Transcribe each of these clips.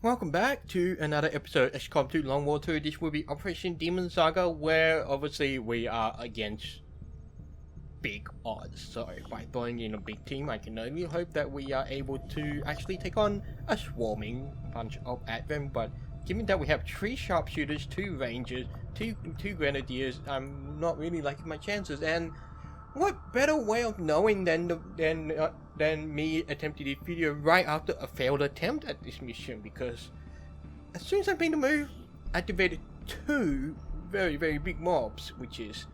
Welcome back to another episode of XCOM2 Long War 2. This will be Operation Demon Saga, where obviously we are against big odds. So by throwing in a big team, I can only hope that we are able to actually take on a swarming bunch of advent. But given that we have 3 sharpshooters, 2 rangers, two grenadiers, I'm not really liking my chances. And what better way of knowing than me attempting this video right after a failed attempt at this mission? Because as soon as I made the move, I activated 2 very big mobs, which is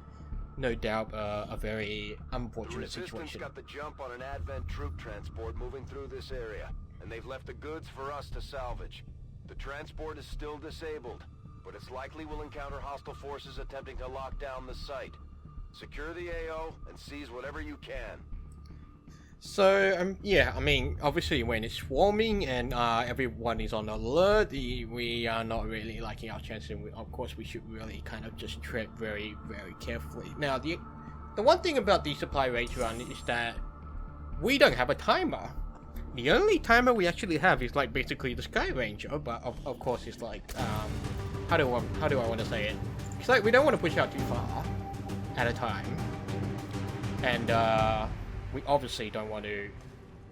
no doubt a very unfortunate situation. Got the jump on an advent troop transport moving through this area, and they've left the goods for us to salvage. The transport is still disabled, but it's likely we'll encounter hostile forces attempting to lock down the site. Secure the AO and seize whatever you can. So, yeah, I mean, obviously when it's swarming and everyone is on alert, we are not really liking our chances, and of course we should really kind of just tread very carefully. Now, the one thing about the supply rate run is that we don't have a timer. The only timer we actually have is like basically the Sky Ranger, but of course it's like, how do I want to say it? It's like we don't want to push out too far at a time, and we obviously don't want to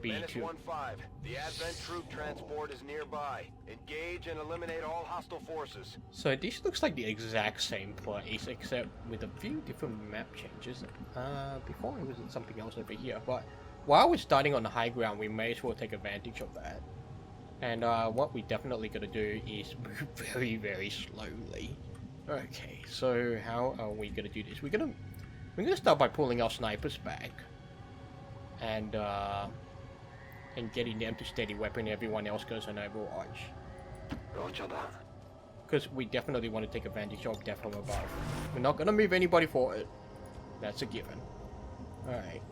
be too... 1-5, the advent troop transport is nearby. Engage and eliminate all hostile forces. So this looks like the exact same place, except with a few different map changes. Before it was something else over here, but while we're starting on the high ground, we may as well take advantage of that. And what we definitely gotta do is move very slowly. Okay, so how are we gonna do this? We're gonna start by pulling our snipers back, and getting them to steady weapon. Everyone else goes on Overwatch. Roger that. Because we definitely want to take advantage of death from above. We're not gonna move anybody forward. That's a given. Alright,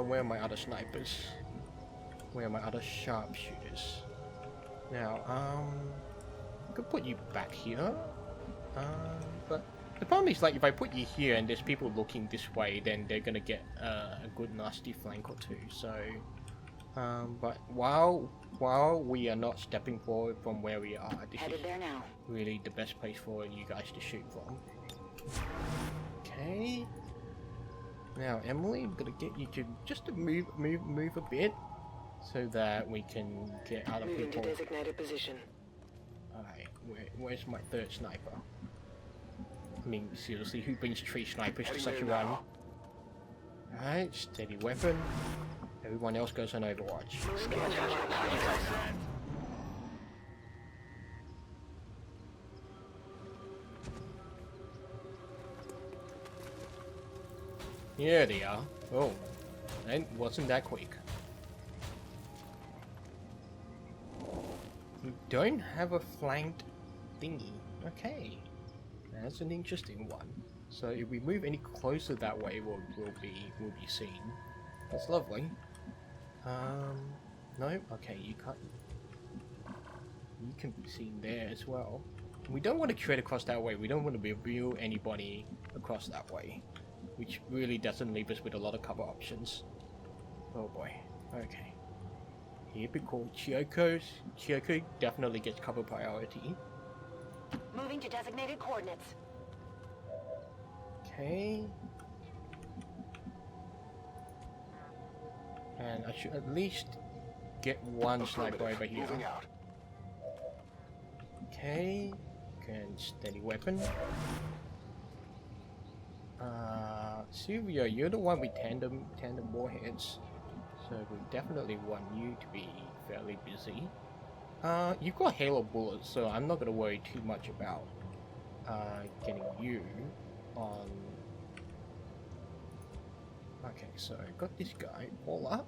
where are my other snipers? Where are my other sharpshooters? Now, I could put you back here. But the problem is, like, if I put you here and there's people looking this way, then they're gonna get a good nasty flank or two. So, but while we are not stepping forward from where we are, this is really the best place for you guys to shoot from. Okay. Now, Emily, I'm gonna get you to just to move a bit, so that we can get other people. Moving to designated position. Alright, where's my 3rd sniper? I mean, seriously, who brings 3 snipers to such a run? Alright, steady weapon. Everyone else goes on Overwatch. Here they are. Oh, and wasn't that quick. We don't have a flanked thingy. Okay. That's an interesting one. So if we move any closer that way, we'll be seen. That's lovely. No, okay, you can't. You can be seen there as well. We don't want to tread across that way. We don't want to reveal anybody across that way, which really doesn't leave us with a lot of cover options. Oh boy. Okay. Typical Chioko. Chioko definitely gets cover priority. Moving to designated coordinates. Okay. And I should at least get one sniper over here. Okay. And steady weapon. Sylvia, you're the one with tandem warheads, so we definitely want you to be fairly busy. You've got Halo bullets, so I'm not gonna worry too much about getting you on. Okay, so I got this guy, Paula.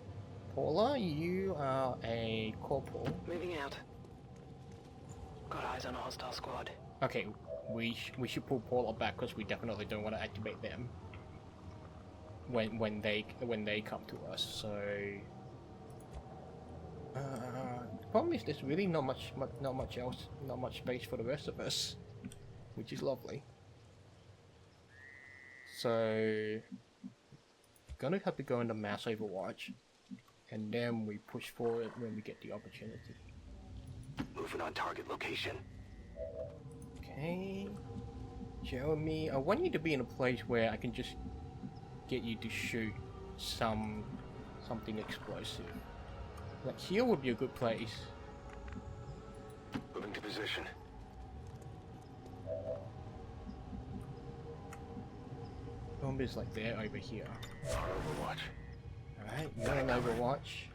Paula, you are a corporal. Moving out. Got eyes on a hostile squad. Okay, we should pull Paula back because we definitely don't want to activate them when they come to us. So the problem is there's really not much space for the rest of us, which is lovely. So gonna have to go into mass Overwatch, and then we push forward when we get the opportunity. Moving on target location. Okay. Jeremy, I want you to be in a place where I can just get you to shoot something explosive. Like here would be a good place. Moving to position. Bomb is like there over here. On Overwatch. Alright, you're on Overwatch.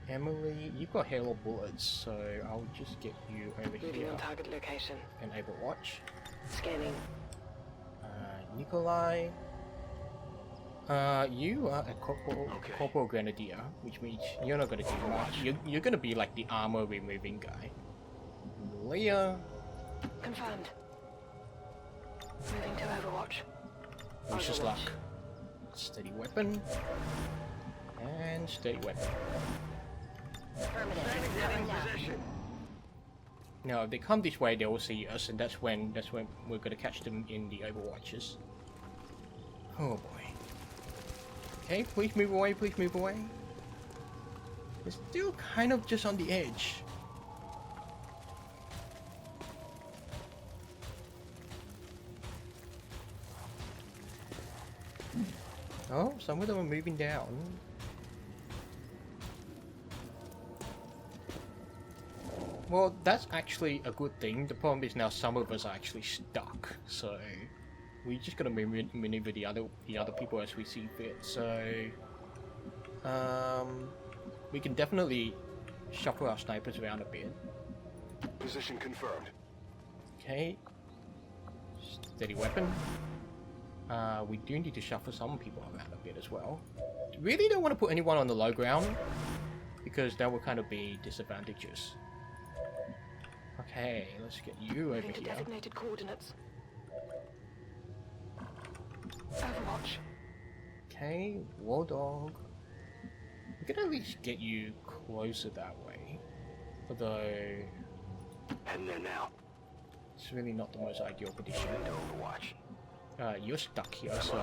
Emily, you've got Halo bullets, so I'll just get you over Moving here on target location. and Overwatch. Scanning. Nikolai, you are a corporal grenadier, which means you're not gonna do much. You're gonna be like the armor removing guy. Leah, Confirmed. Moving to Overwatch. wish us luck. Steady weapon and steady weapon. Now, if they come this way, they will see us, and that's when we're gonna catch them in the Overwatches. Oh boy. Okay, please move away, please move away. We're still kind of just on the edge. Oh, some of them are moving down. Well, that's actually a good thing. The problem is now some of us are actually stuck, so we just gotta maneuver the other people as we see fit. So, we can definitely shuffle our snipers around a bit. Position confirmed. Okay, steady weapon. We do need to shuffle some people around a bit as well. Really don't want to put anyone on the low ground because that would kind of be disadvantageous. Okay, let's get you over Moving to here. designated coordinates. Overwatch. Okay, War Dog. We can at least get you closer that way. Although, Heading there now. it's really not the most ideal position. Heading to Overwatch. You're stuck here, so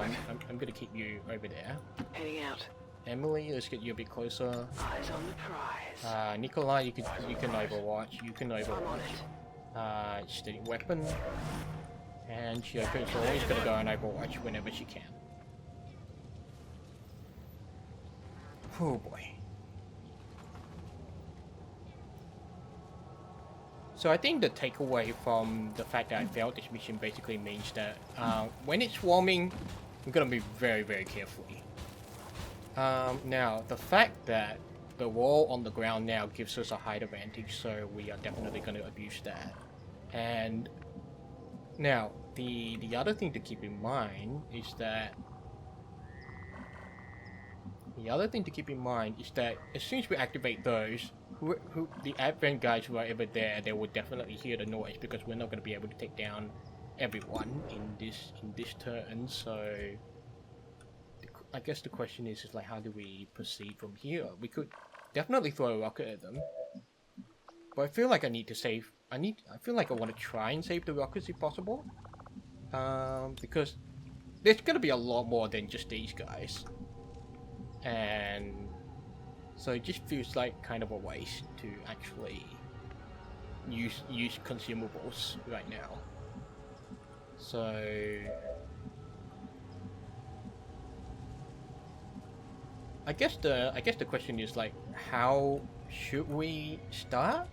I'm gonna keep you over there. Heading out. Emily, let's get you a bit closer. Eyes on the prize. Nikolai, you can Overwatch. You can I'm on Overwatch. it. Steady weapon. And Chioko's always gonna go on Overwatch whenever she can. Oh boy. So I think the takeaway from the fact that I failed this mission basically means that when it's swarming, we're gonna be very, very carefully. Now, the fact that the wall on the ground now gives us a height advantage, so we are definitely going to abuse that. And now, the other thing to keep in mind is that as soon as we activate those, the advent guys who are ever there, they will definitely hear the noise because we're not going to be able to take down everyone in this turn. So I guess the question is like, how do we proceed from here? We could definitely throw a rocket at them, but I feel like I need to save. I feel like I want to try and save the rockets if possible, because there's gonna be a lot more than just these guys, and so it just feels like kind of a waste to actually use consumables right now. So I guess the question is like, how should we start?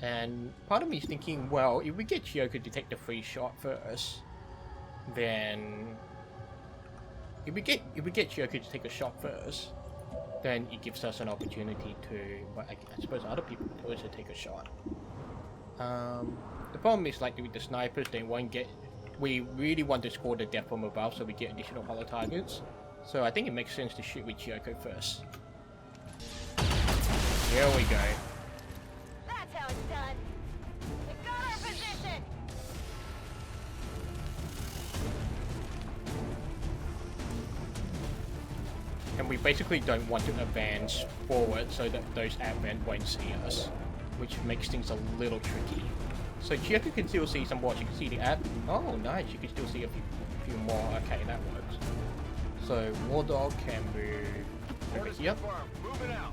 And part of me is thinking, well, if we get Chiyoko to take the free shot first, then if we get Chiyoko to take a shot first, then it gives us an opportunity to, well, I suppose other people would also take a shot. The problem is like with the snipers, they won't get. We really want to score the death from above, so we get additional hollow targets. So I think it makes sense to shoot with Chiyoko first. Here we go. That's how it's done. We got our position. And we basically don't want to advance forward so that those advent won't see us, which makes things a little tricky. So Chiyoko can still see some what, you can see the ad. Oh nice, you can still see a few more. Okay, that works. So War Dog can move over here. Moving out.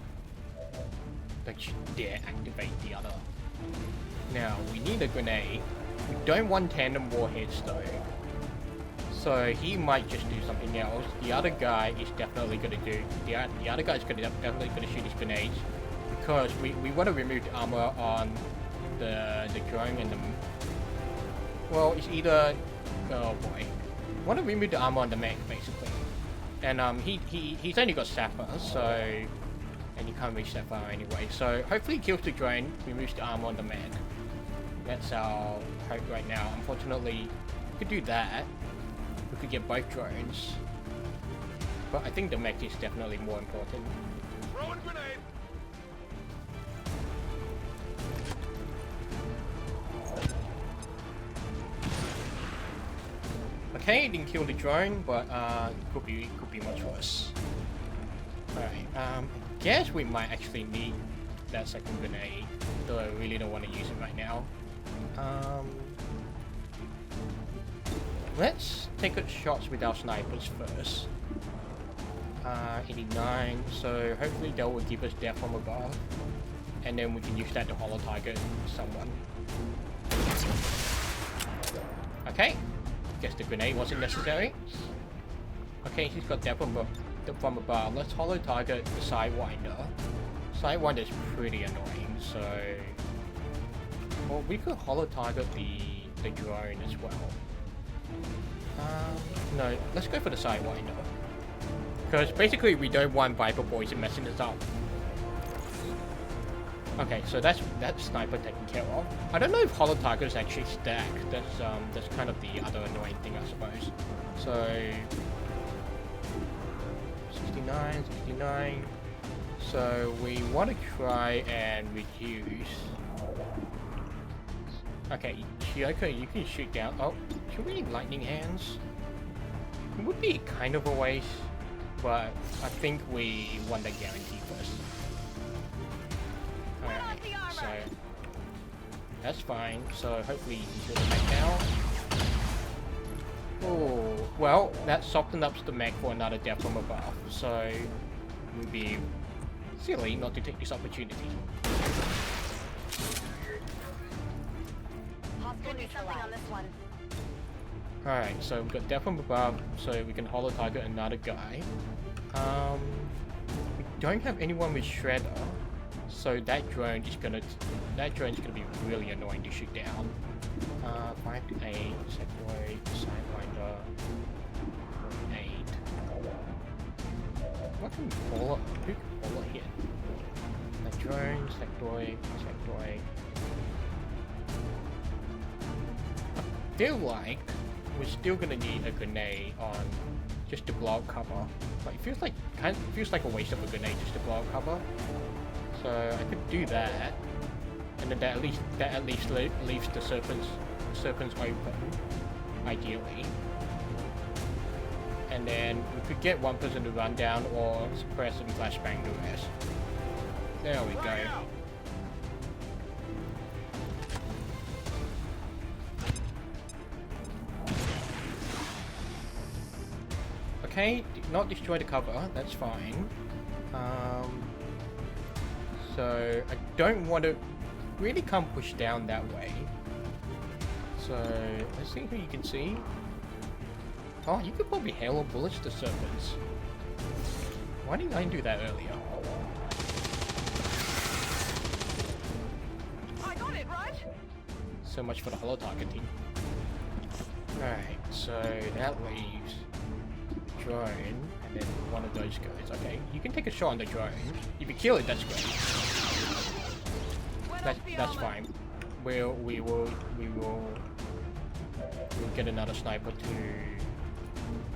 Don't you dare activate the other. Now, we need a grenade. We don't want tandem warheads though. So he might just do something else. The other guy is definitely gonna do, the other guy's definitely gonna shoot his grenades. Because we want to remove the armor on the drone and the... Well, it's either... Oh boy. We want to remove the armor on the mech, basically. And he's only got Sapphire, so... And you can't reach that far anyway. So hopefully he kills the drone, removes the armor on the mech. That's our hope right now. Unfortunately, we could do that. We could get both drones. But I think the mech is definitely more important. Throwing grenade! Okay, didn't kill the drone, but could be much worse. Alright, guess we might actually need that second grenade, though I really don't want to use it right now. Let's take a shots with our snipers first. 89, so hopefully that will give us death from above. And then we can use that to holo target someone. Okay, guess the grenade wasn't necessary. Okay, he's got death from above. Let's holo target the Sidewinder. Sidewinder is pretty annoying, so... Well, we could holo target the drone as well. No, let's go for the Sidewinder. Because basically we don't want Viper Poison messing us up. Okay, so that's sniper taken care of. I don't know if holo targets actually stack. That's kind of the other annoying thing, I suppose. So 69, 69. So we want to try and reduce. Okay, Kyoko, you can shoot down. Oh, should we need lightning hands? It would be kind of a waste, but I think we want the guarantee first. Alright, so that's fine. So hopefully you can shoot the mech now. Oh, well, that softened up the mech for another death from above. So it would be silly not to take this opportunity. Gonna do something on this one. Alright, so we've got death from above, so we can holo target another guy. We don't have anyone with Shredder, so that drone's gonna be really annoying to shoot down. 5 to 8, Sectoid, Sidewinder, 8. What can Paula? Who can Paula hit? That drone, Sectoid. Feel like we're still gonna need a grenade on just to blow up cover. Like it feels like a waste of a grenade just to blow up cover. So I could do that, and then that at least leaves the serpents open, ideally. And then we could get one person to run down or suppress and flashbang the rest. There we go. Okay, not destroy the cover, that's fine. So I don't want to really come push down that way. So let's see who you can see. Oh, you could probably hail bullets to serpents. Why didn't I do that earlier? I got it, right? So much for the holo targeting. Alright, so that leaves drone, and then one of those guys. Okay, you can take a shot on the drone. If you kill it, that's great. That's fine. We'll get another sniper to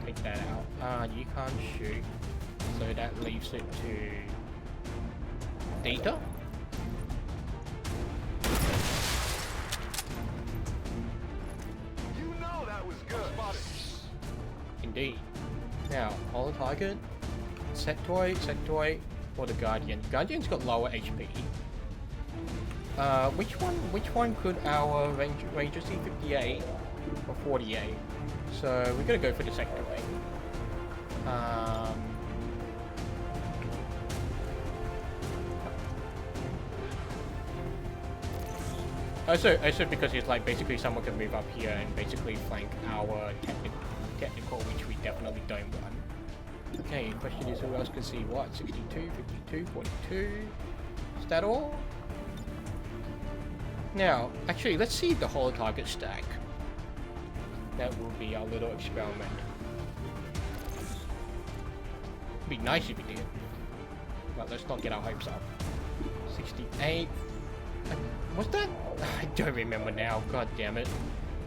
take that out. You can't shoot, so that leaves it to Data. You know that was good. Indeed. Now, holo target, Sectoid, or the Guardian. Guardian's got lower HP. Which one could our Ranger see? 58 or 48? So we're gonna go for the Sectoid. Also because it's like basically someone can move up here and basically flank our technical, which we definitely don't want. Okay, question is who else can see what? 62, 52, 42. Is that all? Now, actually, let's see the whole target stack. That will be our little experiment. It'd be nice if we did. But let's not get our hopes up. 68. What's that? I don't remember now. God damn it.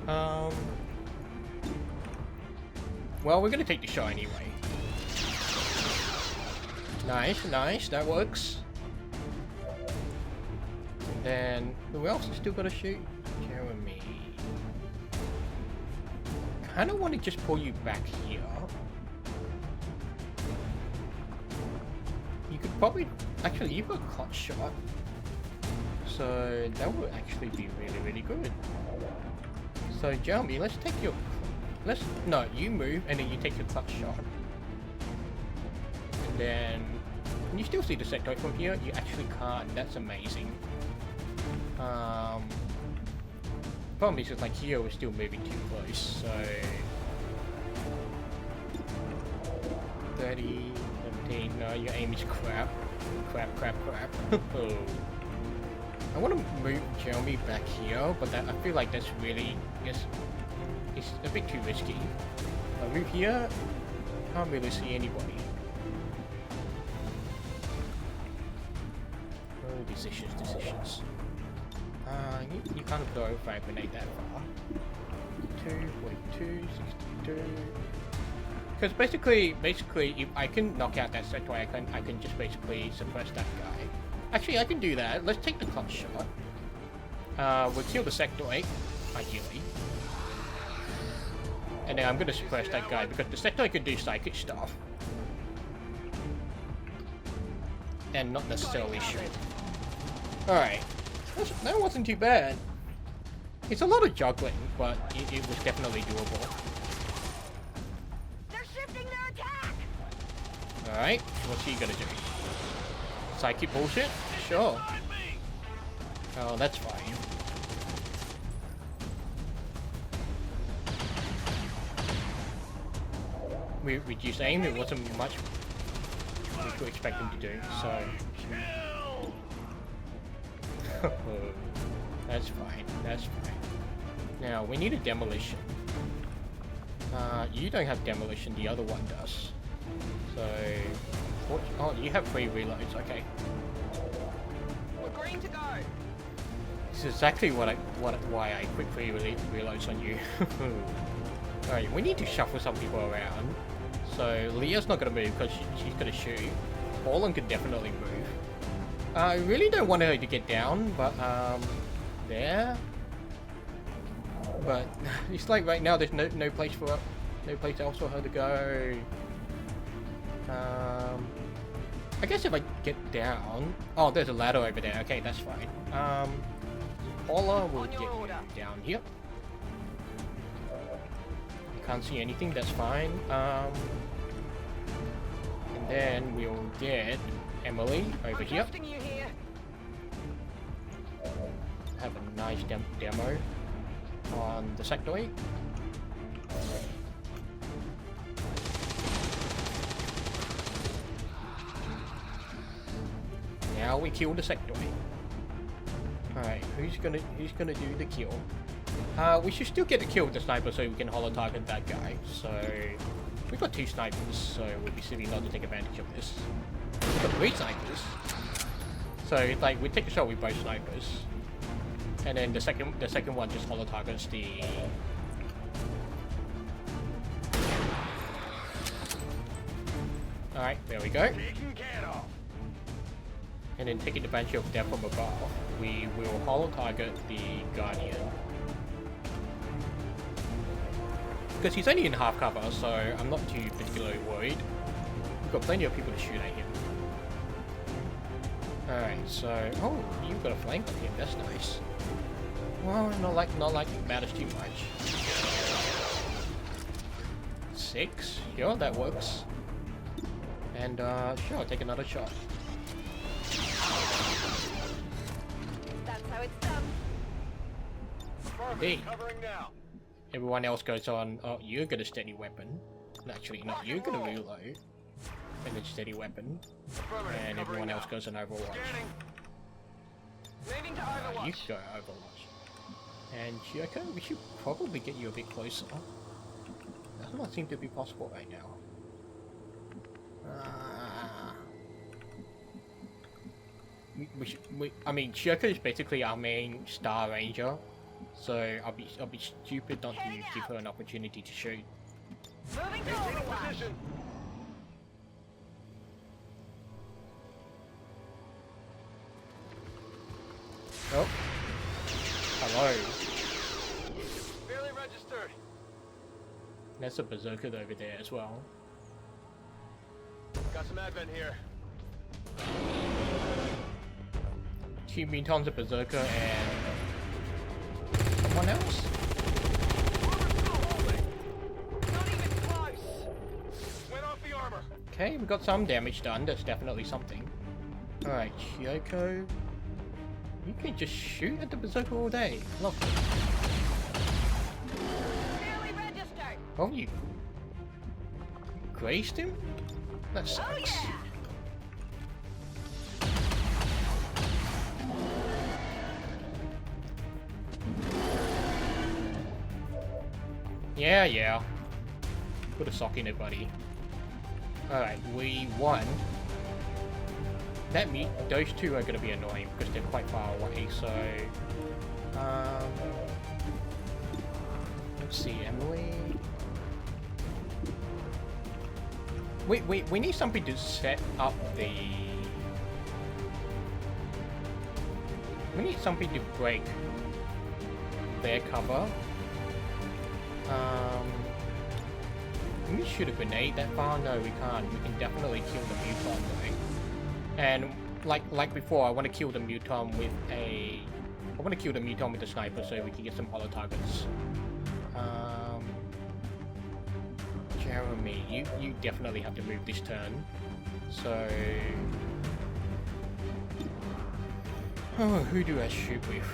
Well, we're gonna take the shot anyway. Nice, nice. That works. And then, who else is still gotta shoot? Jeremy. Kinda want to just pull you back here. You could probably... Actually, you've got a clutch shot. So, that would actually be really, really good. So, Jeremy, let's take your... No, you move, and then you take your clutch shot. And then... Can you still see the sectoid from here? You actually can't. That's amazing. Problem is just like here we're still moving too close, so 30, 17, no, your aim is crap. Crap. Oh. I want to move Jeremy back here, but that, I feel like that's really, it's a bit too risky. I move here, can't really see anybody. Oh, decisions. You can't throw a frag grenade that far. 42, 62. Because basically, if I can knock out that sectoid, I can just basically suppress that guy. Actually, I can do that. Let's take the clutch shot. We'll kill the sectoid, ideally. And then I'm going to suppress that guy because the sectoid can do psychic stuff. And not necessarily shoot. Alright. That wasn't too bad. It's a lot of juggling, but it was definitely doable. They're shifting their attack. Alright, what's he gonna do? Psychic bullshit? Sure. Oh, that's fine. We reduced aim, it wasn't much we could expect him to do, so... That's fine. Now, we need a demolition. You don't have demolition, the other one does. So... Oh, you have 3 reloads, okay. We're green to go. This is exactly why I quit 3 reloads on you. Alright, we need to shuffle some people around. So, Leah's not gonna move because she's gonna shoot. Orlan could definitely move. I really don't want her to get down, but, there. But, it's like right now there's no place for her, no place else for her to go. I guess if I get down... Oh, there's a ladder over there. Okay, that's fine. Paula will get you down here. You can't see anything, that's fine. And then we'll get Emily over here. Have a nice demo on the sectoid. Now we kill the sectoid. Alright, who's gonna do the kill? We should still get the kill with the sniper so we can holo target that guy. So we've got 2 snipers, so it would be silly not to take advantage of this. We've got 3 snipers. So it's like we take a shot with both snipers. And then the second one just holo targets the Alright, there we go. And then taking advantage of death from above, we will holo target the Guardian. Because he's only in half cover, so I'm not too particularly worried. We've got plenty of people to shoot at him. Alright, so... Oh, you've got a flank on him, that's nice. Well, not like it matters too much. 6, sure, that works. And sure, I'll take another shot. That's how it's done. be. Covering now. Everyone else goes on, oh, you're gonna steady weapon. Actually, no, you're gonna reload. And then steady weapon. And everyone else goes on Overwatch. Scanning. Moving to You Overwatch. go Overwatch. And Kyoko, we should probably get you a bit closer. Does not seem to be possible right now. I mean, Kyoko is basically our main Star Ranger, so I'll be stupid not to give her an opportunity to shoot. Moving to Maintaining Overwatch. position. Oh, hello. Barely registered. There's a berserker over there as well. Got some advent here. Two mutons, a berserker, and someone else. Not even close. Went off the armor. Okay, we got some damage done. That's definitely something. Alright, Kyoko. You can just shoot at the berserker all day. Lovely. Barely registered. Oh, you grazed him? That Oh sucks. yeah. Yeah. Put a sock in it, buddy. Alright, we won. Those two are gonna be annoying because they're quite far away, so... let's see, Emily... We need something to set up the... We need something to break their cover. Can we shoot a grenade that far? No, we can't. We can definitely kill the muton though. And like before, I want to kill the muton with a... I want to kill the muton with a sniper so we can get some holo targets. Jeremy, you definitely have to move this turn. So... Oh, who do I shoot with?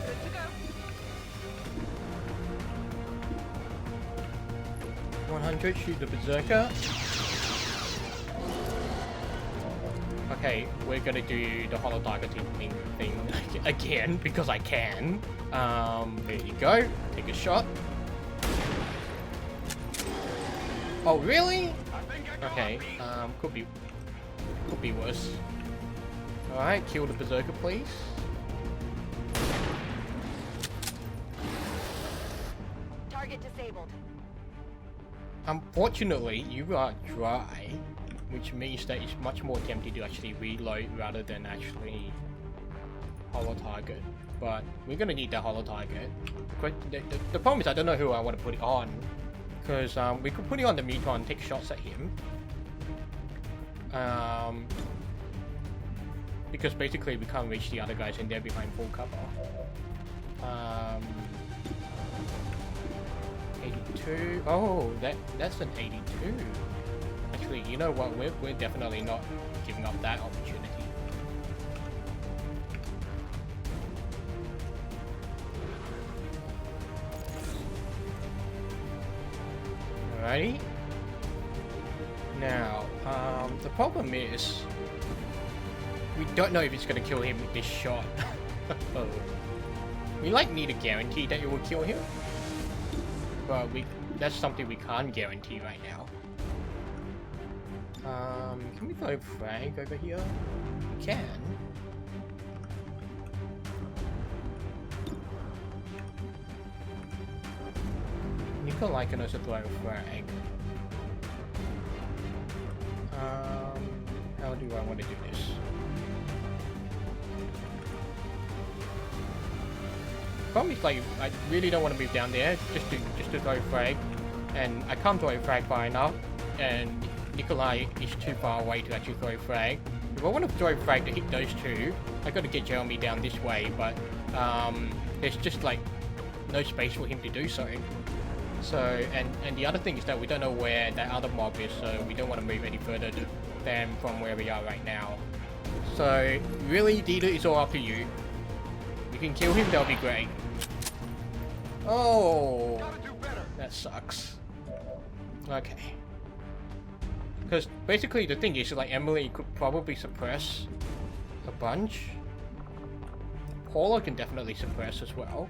Good to go. 100, shoot the berserker. Okay, we're gonna do the holo targeting thing again because I can. There you go. Take a shot. Oh really? I think I got Okay. me. Could be worse. All right, kill the berserker, please. Target disabled. Unfortunately, you are dry, which means that it's much more tempting to actually reload rather than actually holo target. But we're gonna need the holo target. The problem is I don't know who I want to put it on, because we could put it on the muton and take shots at him. Because basically we can't reach the other guys and they're behind full cover. 82. Oh, that's an 82. Actually, you know what? We're definitely not giving up that opportunity. Alrighty. Now, the problem is we don't know if it's gonna kill him with this shot. Oh. We need a guarantee that it will kill him. But that's something we can't guarantee right now. Can we throw frag over here? We can. Nikolai can also throw a frag. How do I want to do this? Problem is, I really don't want to move down there just to throw frag, and I can't throw frag far enough, and Nikolai is too far away to actually throw frag. If I want to throw frag to hit those two, I got to get Jeremy down this way, but there's just no space for him to do so. So, and the other thing is that we don't know where that other mob is, so we don't want to move any further than from where we are right now. So, really, Dita, it's all up to you. You can kill him, that'll be great. Oh, that sucks. Okay. Because basically the thing is, like, Emily could probably suppress a bunch. Paula can definitely suppress as well.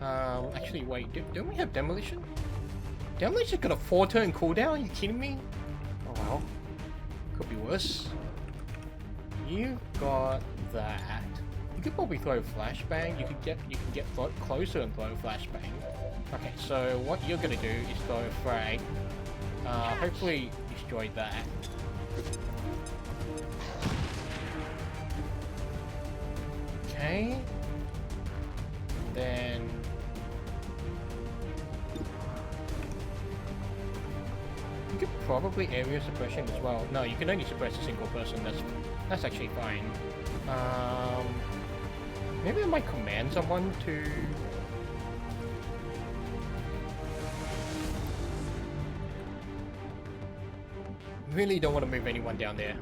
Actually, wait, don't we have Demolition? Demolition's got a 4-turn cooldown? Are you kidding me? Oh well. Could be worse. You got that. You could probably throw Flashbang. You can get closer and throw Flashbang. Okay, so what you're gonna do is throw a frag. Hopefully destroy that. Okay. Then you could probably area suppression as well. No, you can only suppress a single person. That's actually fine. Maybe I might command someone to. Really don't want to move anyone down there.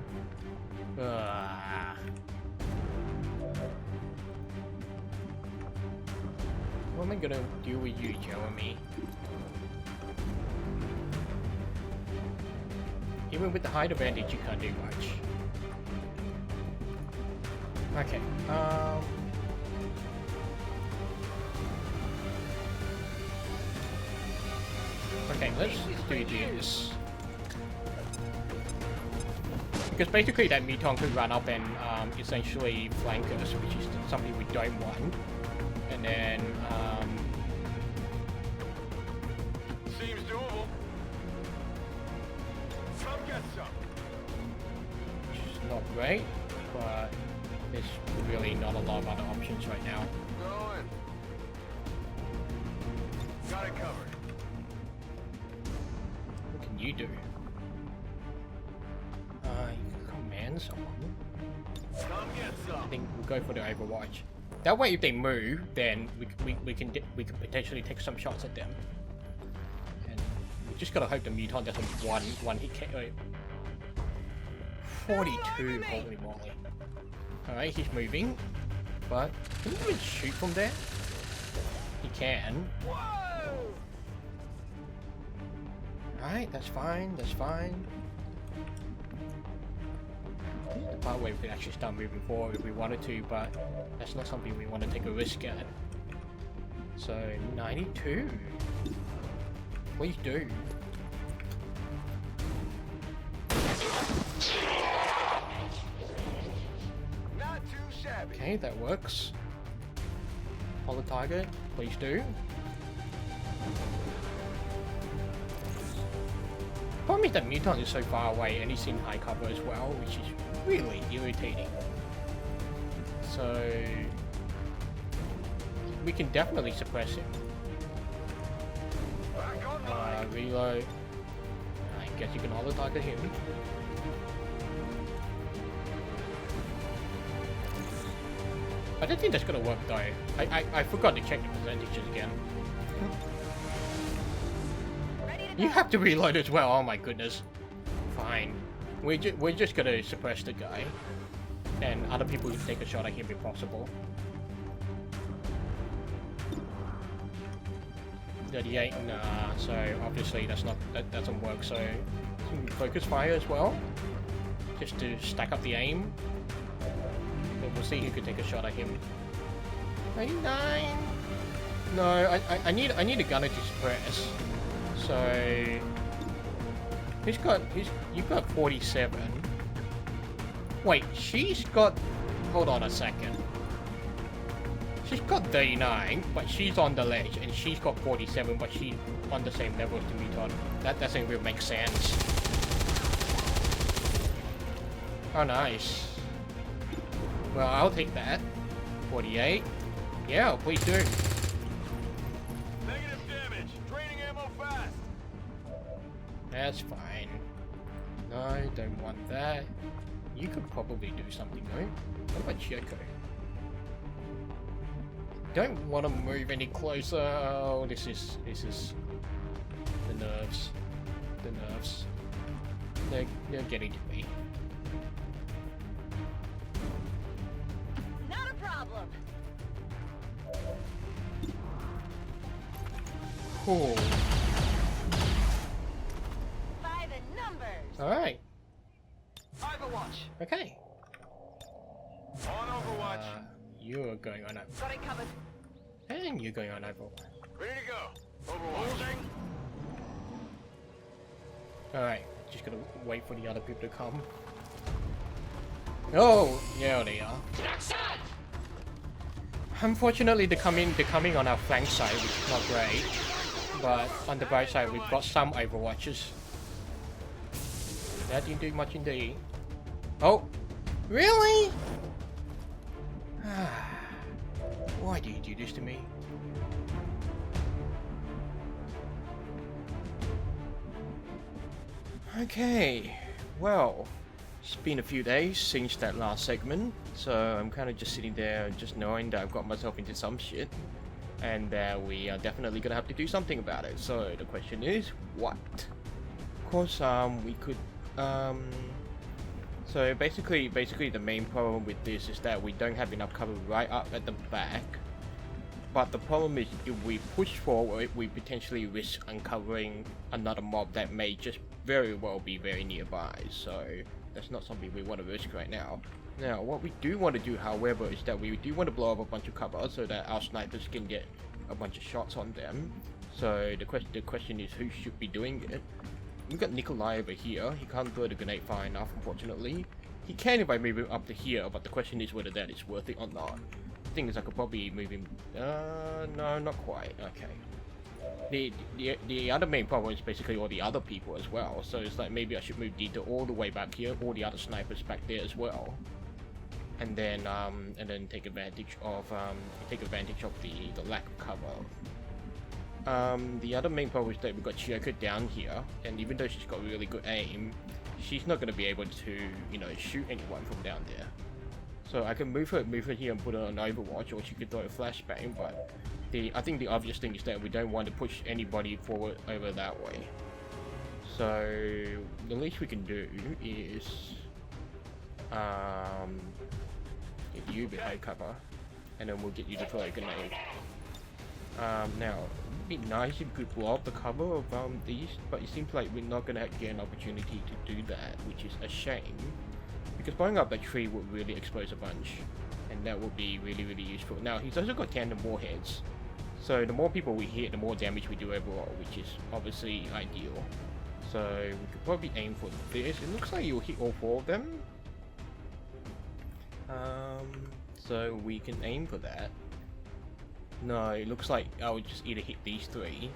What am I gonna do with you, Jeremy? Even with the height advantage, you can't do much. Okay, okay, let's do this. Because basically that Muton could run up and essentially flank us, which is something we don't want. And then, Seems doable. Come get some. which is not great, but there's really not a lot of other options right now. Going. Got it covered. What can you do? You can command someone. Come get I some. think we'll go for the Overwatch. That way, if they move, then we can potentially take some shots at them. And we just gotta hope the Muton doesn't one hit KO. 42, holy moly. Alright, he's moving, but can he even shoot from there? He can. Alright, that's fine, that's fine. This is the part where we could actually start moving forward if we wanted to, but that's not something we want to take a risk at. So, 92. Please do. Not too shabby. Okay, that works. Hold the target, please do. Problem is that Muton is so far away and he's in high cover as well, which is really irritating. So we can definitely suppress him. Reload. I guess you can hold the target him. I don't think that's gonna work though. I forgot to check the percentages again. You have to reload as well, oh my goodness. Fine. We're just gonna suppress the guy. And other people can take a shot at him if possible. 38, nah, so obviously that doesn't work, so focus fire as well. Just to stack up the aim. But we'll see who can take a shot at him. 99! No, I need a gunner to suppress. So you've got 47. Wait, she's got, hold on a second. She's got 39, but she's on the ledge, and she's got 47, but she's on the same level as the Muton. That doesn't really make sense. Oh, nice. Well, I'll take that. 48. Yeah, please do. Negative damage. Draining ammo fast. That's fine. No, don't want that. You could probably do something though. What about Chieko? Don't want to move any closer. Oh, this is nerves. The nerves. They're getting to me. Not a problem. Cool. By the numbers. Alright. Overwatch. Okay. On Overwatch. You're going on over. Got it covered. And you're going on over. Ready to go. Overwatch. Alright, just gotta wait for the other people to come. Oh, yeah, they are. Unfortunately, they're coming on our flank side, which is not great. But on the right side, we've got some Overwatches. That didn't do much indeed. Oh, really? Why do you do this to me? Okay, well, it's been a few days since that last segment, so I'm kind of just sitting there just knowing that I've got myself into some shit, and that we are definitely gonna have to do something about it. So the question is, what? Of course, we could, so basically the main problem with this is that we don't have enough cover right up at the back. But the problem is, if we push forward, we potentially risk uncovering another mob that may just very well be very nearby. So that's not something we want to risk right now. Now, what we do want to do, however, is that we do want to blow up a bunch of cover so that our snipers can get a bunch of shots on them. So the question is, who should be doing it? We've got Nikolai over here. He can't throw the grenade far enough, unfortunately. He can if I move him up to here, but the question is whether that is worth it or not. The thing is, I could probably move him. No, not quite. Okay. The other main problem is basically all the other people as well. So it's like maybe I should move Dieter all the way back here, all the other snipers back there as well, and then take advantage of the lack of cover. The other main problem is that we've got Chieko down here, and even though she's got really good aim, she's not going to be able to, you know, shoot anyone from down there. So I can move her here and put her on Overwatch, or she could throw a flashbang, but I think the obvious thing is that we don't want to push anybody forward over that way. So the least we can do is get you behind cover, and then we'll get you to throw a grenade. Now, it'd be nice if we could blow up the cover of these, but it seems like we're not gonna get an opportunity to do that, which is a shame. Because blowing up that tree would really expose a bunch, and that would be really useful. Now, he's also got tandem warheads, so the more people we hit, the more damage we do overall, which is obviously ideal. So we could probably aim for this. It looks like you'll hit all 4 of them. So we can aim for that. No, it looks like I would just either hit these 3,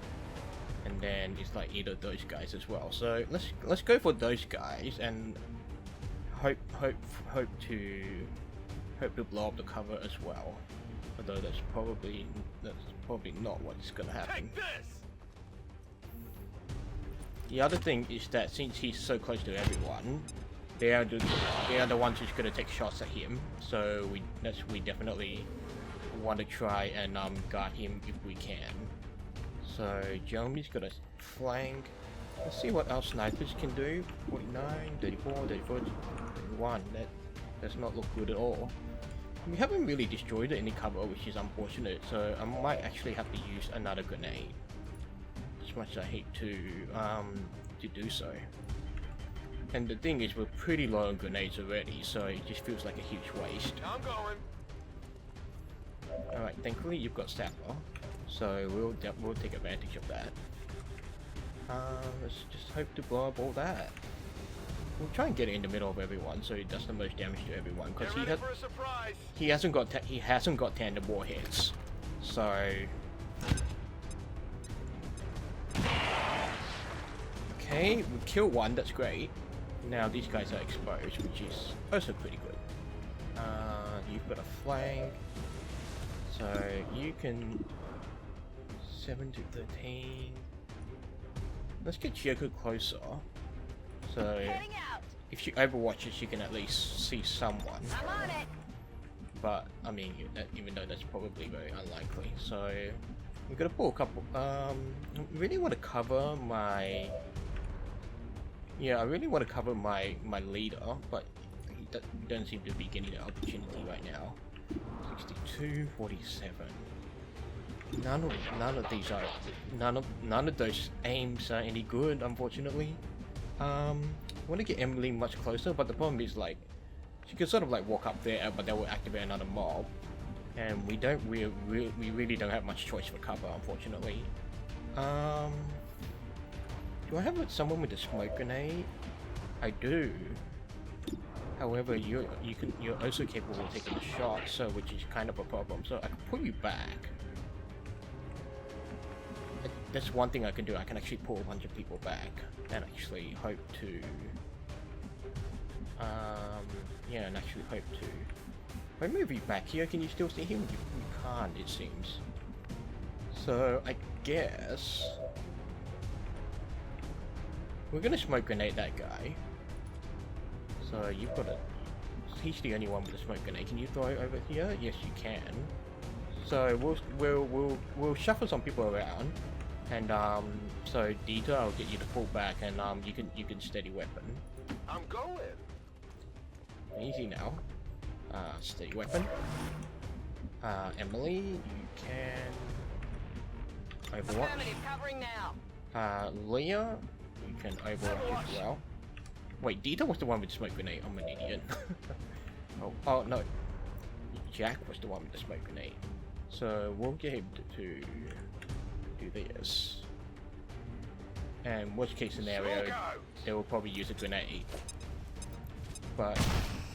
and then it's like either of those guys as well. So let's go for those guys and hope to blow up the cover as well. Although that's probably not what's gonna happen. Take this! The other thing is that since he's so close to everyone, they are the ones who's gonna take shots at him. So we definitely want to try and guard him if we can. So Jeremy's got a flank. Let's see what our snipers can do. 49, 34, 34, 31. That does not look good at all. We haven't really destroyed any cover, which is unfortunate, so I might actually have to use another grenade. As much as I hate to do so. And the thing is, we're pretty low on grenades already, so it just feels like a huge waste. I'm going. Alright, thankfully you've got Sapper, so we'll take advantage of that. Let's just hope to blow up all that. We'll try and get it in the middle of everyone, so it does the most damage to everyone. Because he hasn't got tandem warheads, so. Okay, we killed one. That's great. Now these guys are exposed, which is also pretty good. You've got a flank, so you can 7 to 13. Let's get Chieko closer. So if she overwatches, she can at least see someone. I'm on it. But I mean, even though that's probably very unlikely. So I'm gonna pull a couple. I really want to cover my. Yeah, I really want to cover my leader, but he don't seem to be getting the opportunity right now. 62, 47. None of these are none of those aims are any good, unfortunately. I want to get Emily much closer, but the problem is like she can sort of like walk up there, but that will activate another mob, and we really don't have much choice for cover, unfortunately. Do I have someone with a smoke grenade? I do. However, you're also capable of taking a shot, so which is kind of a problem. So I can pull you back. That's one thing I can do. I can actually pull a bunch of people back and actually hope to. Yeah, and actually hope to. If I move you back here, can you still see him? You can't, it seems. So I guess we're gonna smoke grenade that guy. So you've got a. He's the only one with a smoke grenade. Can you throw it over here? Yes, you can. So we'll shuffle some people around, and so Dieter, I'll get you to pull back, and you can steady weapon. I'm going. Easy now. Steady weapon. Emily, you can Overwatch. Affirmative, covering now. Leah, you can Overwatch as well. Wait, Dieter was the one with the smoke grenade. I'm an idiot. oh no, Jack was the one with the smoke grenade. So we'll get him to do this. And worst case scenario, they will probably use a grenade. But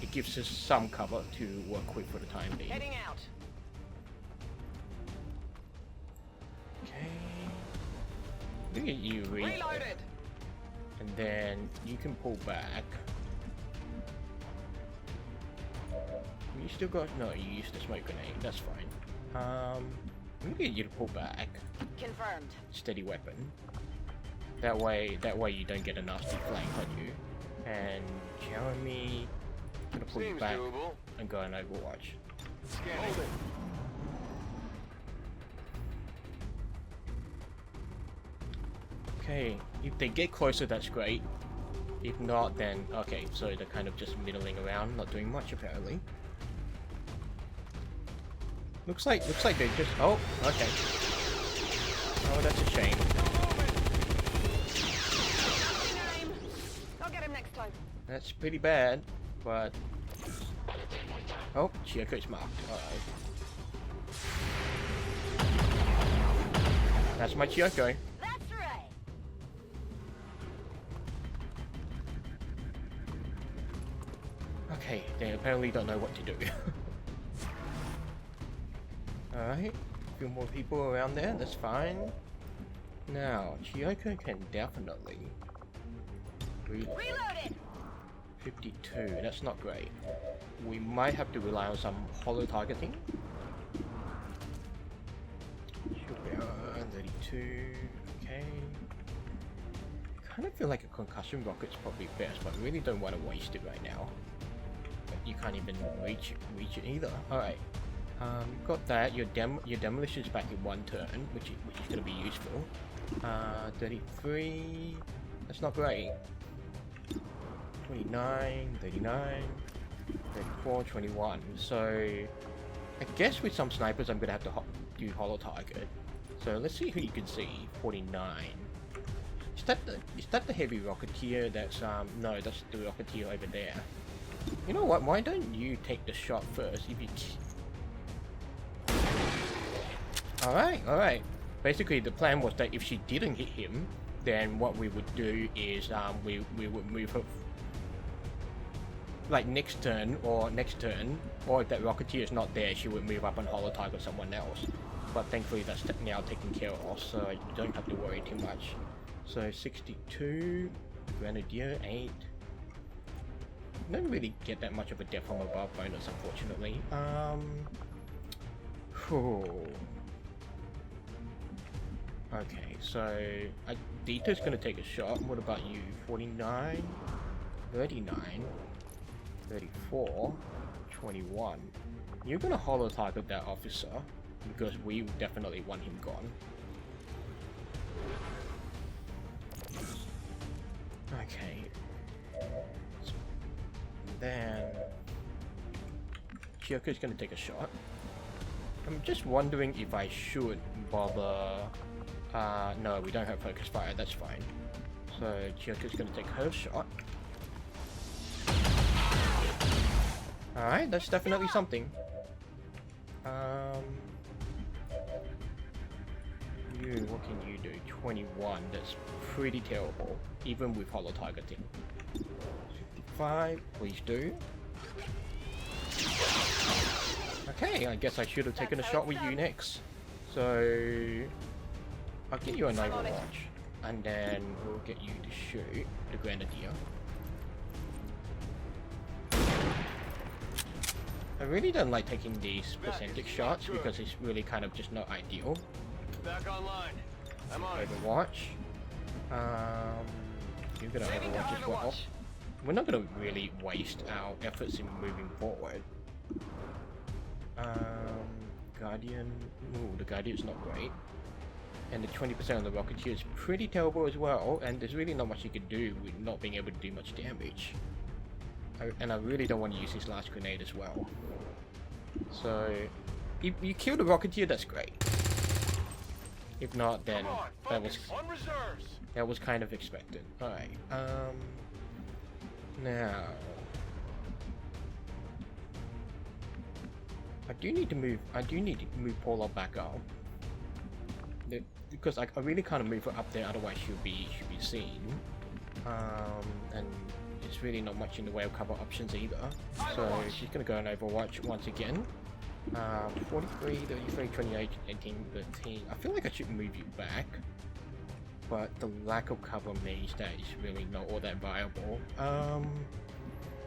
it gives us some cover to work with for the time being. Heading out. Okay. Look at you, Reloaded. And then you can pull back. You still got no. You used the smoke grenade. That's fine. I'm gonna get you to pull back. Confirmed. Steady weapon. That way you don't get a nasty flank on you. And Jeremy, I'm gonna pull you back and go and Overwatch. Hold it. Okay, if they get closer, that's great. If not, then okay. So they're kind of just middling around, not doing much apparently. Looks like they just. Oh, okay. Oh, that's a shame. I'll get him next time. That's pretty bad, but. Oh, Chioko's marked. Alright. That's my Chioko. That's right. Okay, they apparently don't know what to do. Alright, a few more people around there, that's fine. Now, Chioko can definitely Reloaded. 52, that's not great. We might have to rely on some hollow targeting. Should be 32, okay. Kind of feel like a concussion rocket's probably best, but I really don't want to waste it right now. But you can't even reach it either. Alright. Got that. Your demolition's back in one turn, which is going to be useful. 33. That's not great. 29, 39, 34, 21. So I guess with some snipers, I'm going to have to do hollow target. So let's see who you can see. 49. Is that the heavy rocketeer? That's no, that's the rocketeer over there. You know what? Why don't you take the shot first? If you. Alright. Basically, the plan was that if she didn't hit him, then what we would do is we would move her. Like next turn, or if that rocketeer is not there, she would move up and hollow target someone else. But thankfully, that's now taken care of, so you don't have to worry too much. So 62, Grenadier 8. Don't really get that much of a death from above bonus, unfortunately. Okay, so Dieter's gonna take a shot. What about you? 49, 39, 34, 21. You're gonna hollow target that officer. because we definitely want him gone. Okay. Then Chioko's gonna take a shot. I'm just wondering if I should bother. No, we don't have focus fire. That's fine. So Chioko's gonna take her shot. Alright, that's definitely something. What can you do? 21, that's pretty terrible, even with holo targeting. 55, please do. Okay, I guess I should have taken a shot with you next. So, I'll get you an overwatch, and then we'll get you to shoot the Grenadier. I really don't like taking these percentage shots because it's really kind of just not ideal. Back online. I'm on it. Overwatch. You're gonna overwatch as well. We're not gonna really waste our efforts in moving forward. Guardian. Ooh, the Guardian's not great. And the 20% of the Rocketeer is pretty terrible as well, and there's really not much you can do with not being able to do much damage. And I really don't want to use his last grenade as well. So, if you kill the Rocketeer, that's great. If not, then that was kind of expected. Alright, now I do need to move Paula back up. Because I really can't move her up there, otherwise she'll be seen. And there's really not much in the way of cover options either. So she's gonna go on Overwatch once again. 43, 33, 28, 18, 13. I feel like I should move you back, but the lack of cover means that it's really not all that viable.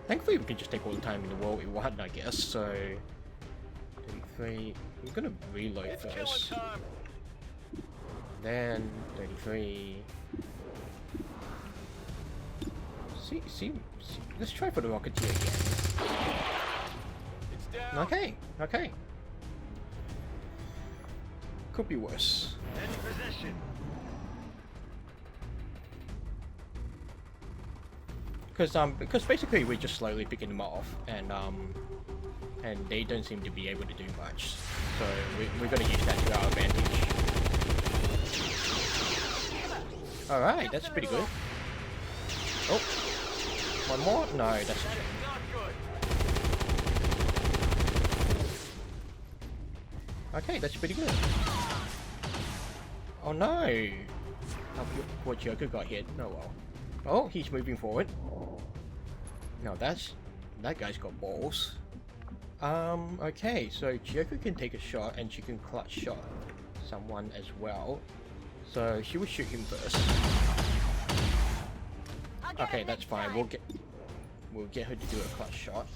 Thankfully we can just take all the time in the world we want, I guess. So 33. I'm gonna reload first. Then 33. See, let's try for the Rocketeer again. Okay. Could be worse. In position. Because basically we're just slowly picking them off, and they don't seem to be able to do much. So we're gonna use that to our advantage. All right, that's pretty good. Oh, one more? No, that's a shame. Okay, that's pretty good. Oh no! Oh, poor Joker got hit. Oh well. Oh, he's moving forward. No, that guy's got balls. Okay, so Joker can take a shot and she can clutch shot someone as well. So she will shoot him first. Okay, that's fine. We'll get her to do a clutch shot.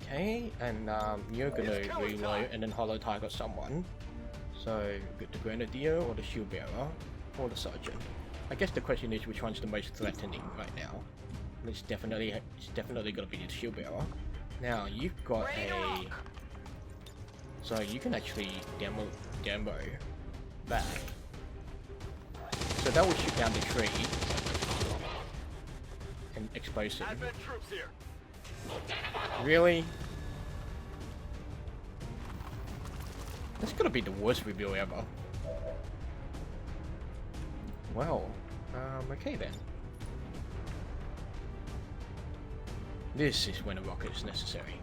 Okay, and you're gonna reload and then holo target someone. So get the Grenadier or the Shield Bearer or the Sergeant. I guess the question is which one's the most threatening right now. It's definitely gonna be the Shield Bearer. Now you've got a, so you can actually demo back. So that will shoot down the tree and expose him. Really? That's gonna be the worst reveal ever. Well, okay then. This is when a rocket is necessary.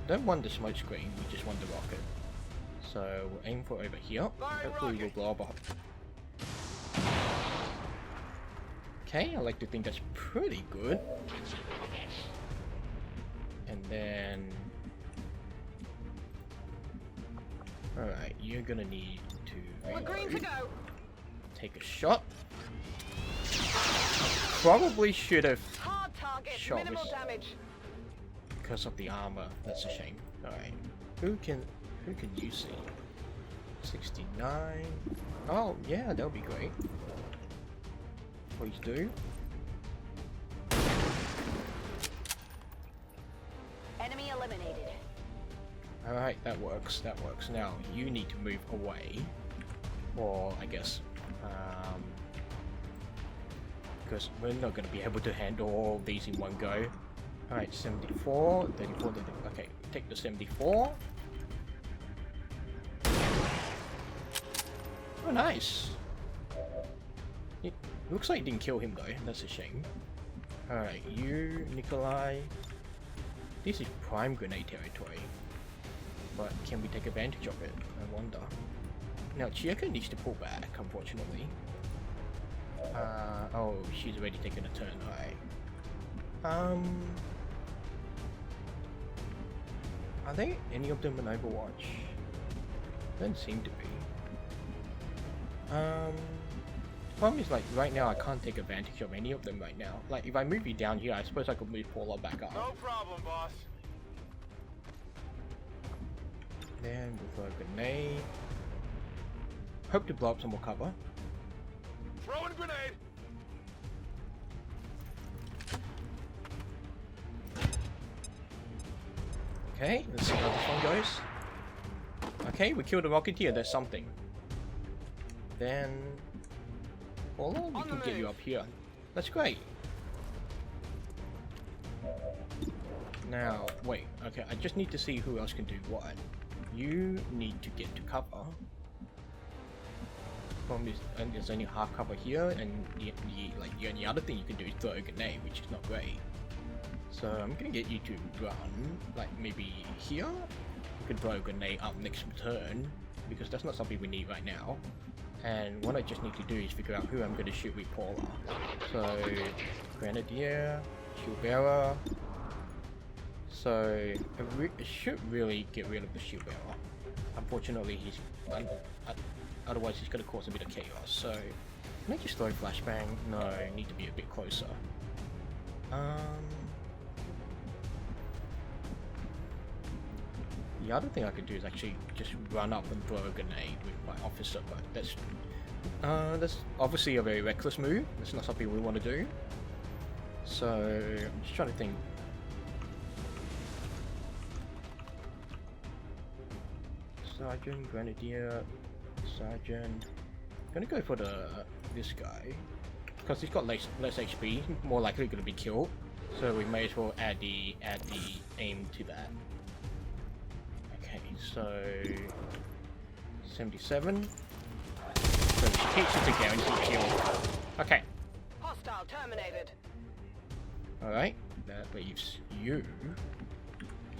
Don't want the smoke screen, we just want the rocket. So we'll aim for over here. Hopefully we'll blow up. Okay, I like to think that's pretty good. And then... Alright, you're gonna need to take a shot. Probably should have shot with because of the armor. That's a shame. Alright. Who can you see? 69. Oh yeah, that'll be great. Please do. Enemy eliminated. Alright, that works, that works. Now, you need to move away. Or, I guess, because we're not going to be able to handle all these in one go. Alright, 74, 34, 34, okay, take the 74. Oh, nice! It looks like it didn't kill him though, that's a shame. Alright, you, Nikolai. This is prime grenade territory. But can we take advantage of it? I wonder. Now, Chieko needs to pull back, unfortunately. Oh, she's already taken a turn, alright. Are they any of them in Overwatch? Don't seem to be. Problem is, like, right now I can't take advantage of any of them right now. Like, if I move you down here, I suppose I could move Paula back up. No problem, boss. Then we'll throw a grenade. Hope to blow up some more cover. Throwing grenade. Okay, let's see how this one goes. Okay, we killed a Rocketeer, there's something. Then... Paula, we can get you up here. That's great. Now, wait, okay, I just need to see who else can do what. You need to get to cover. Problem is, and there's only half cover here, and the only other thing you can do is throw a grenade, which is not great. So I'm gonna get you to run, like maybe here. You can throw a grenade up next turn, because that's not something we need right now. And what I just need to do is figure out who I'm gonna shoot with Paula. So Grenadier, Shield Bearer. So I should really get rid of the Shield Bearer. Unfortunately, he's otherwise he's gonna cause a bit of chaos. So can I just throw flashbang? No, I need to be a bit closer. The other thing I could do is actually just run up and throw a grenade with my officer, but that's obviously a very reckless move. That's not something we want to do. So I'm just trying to think. Sergeant, Grenadier, Sergeant. I'm gonna go for this guy because he's got less HP, more likely gonna be killed. So we may as well add the aim to that. Okay, so 77. So she takes it to guaranteed kill. Okay. Hostile terminated. Alright, that leaves you.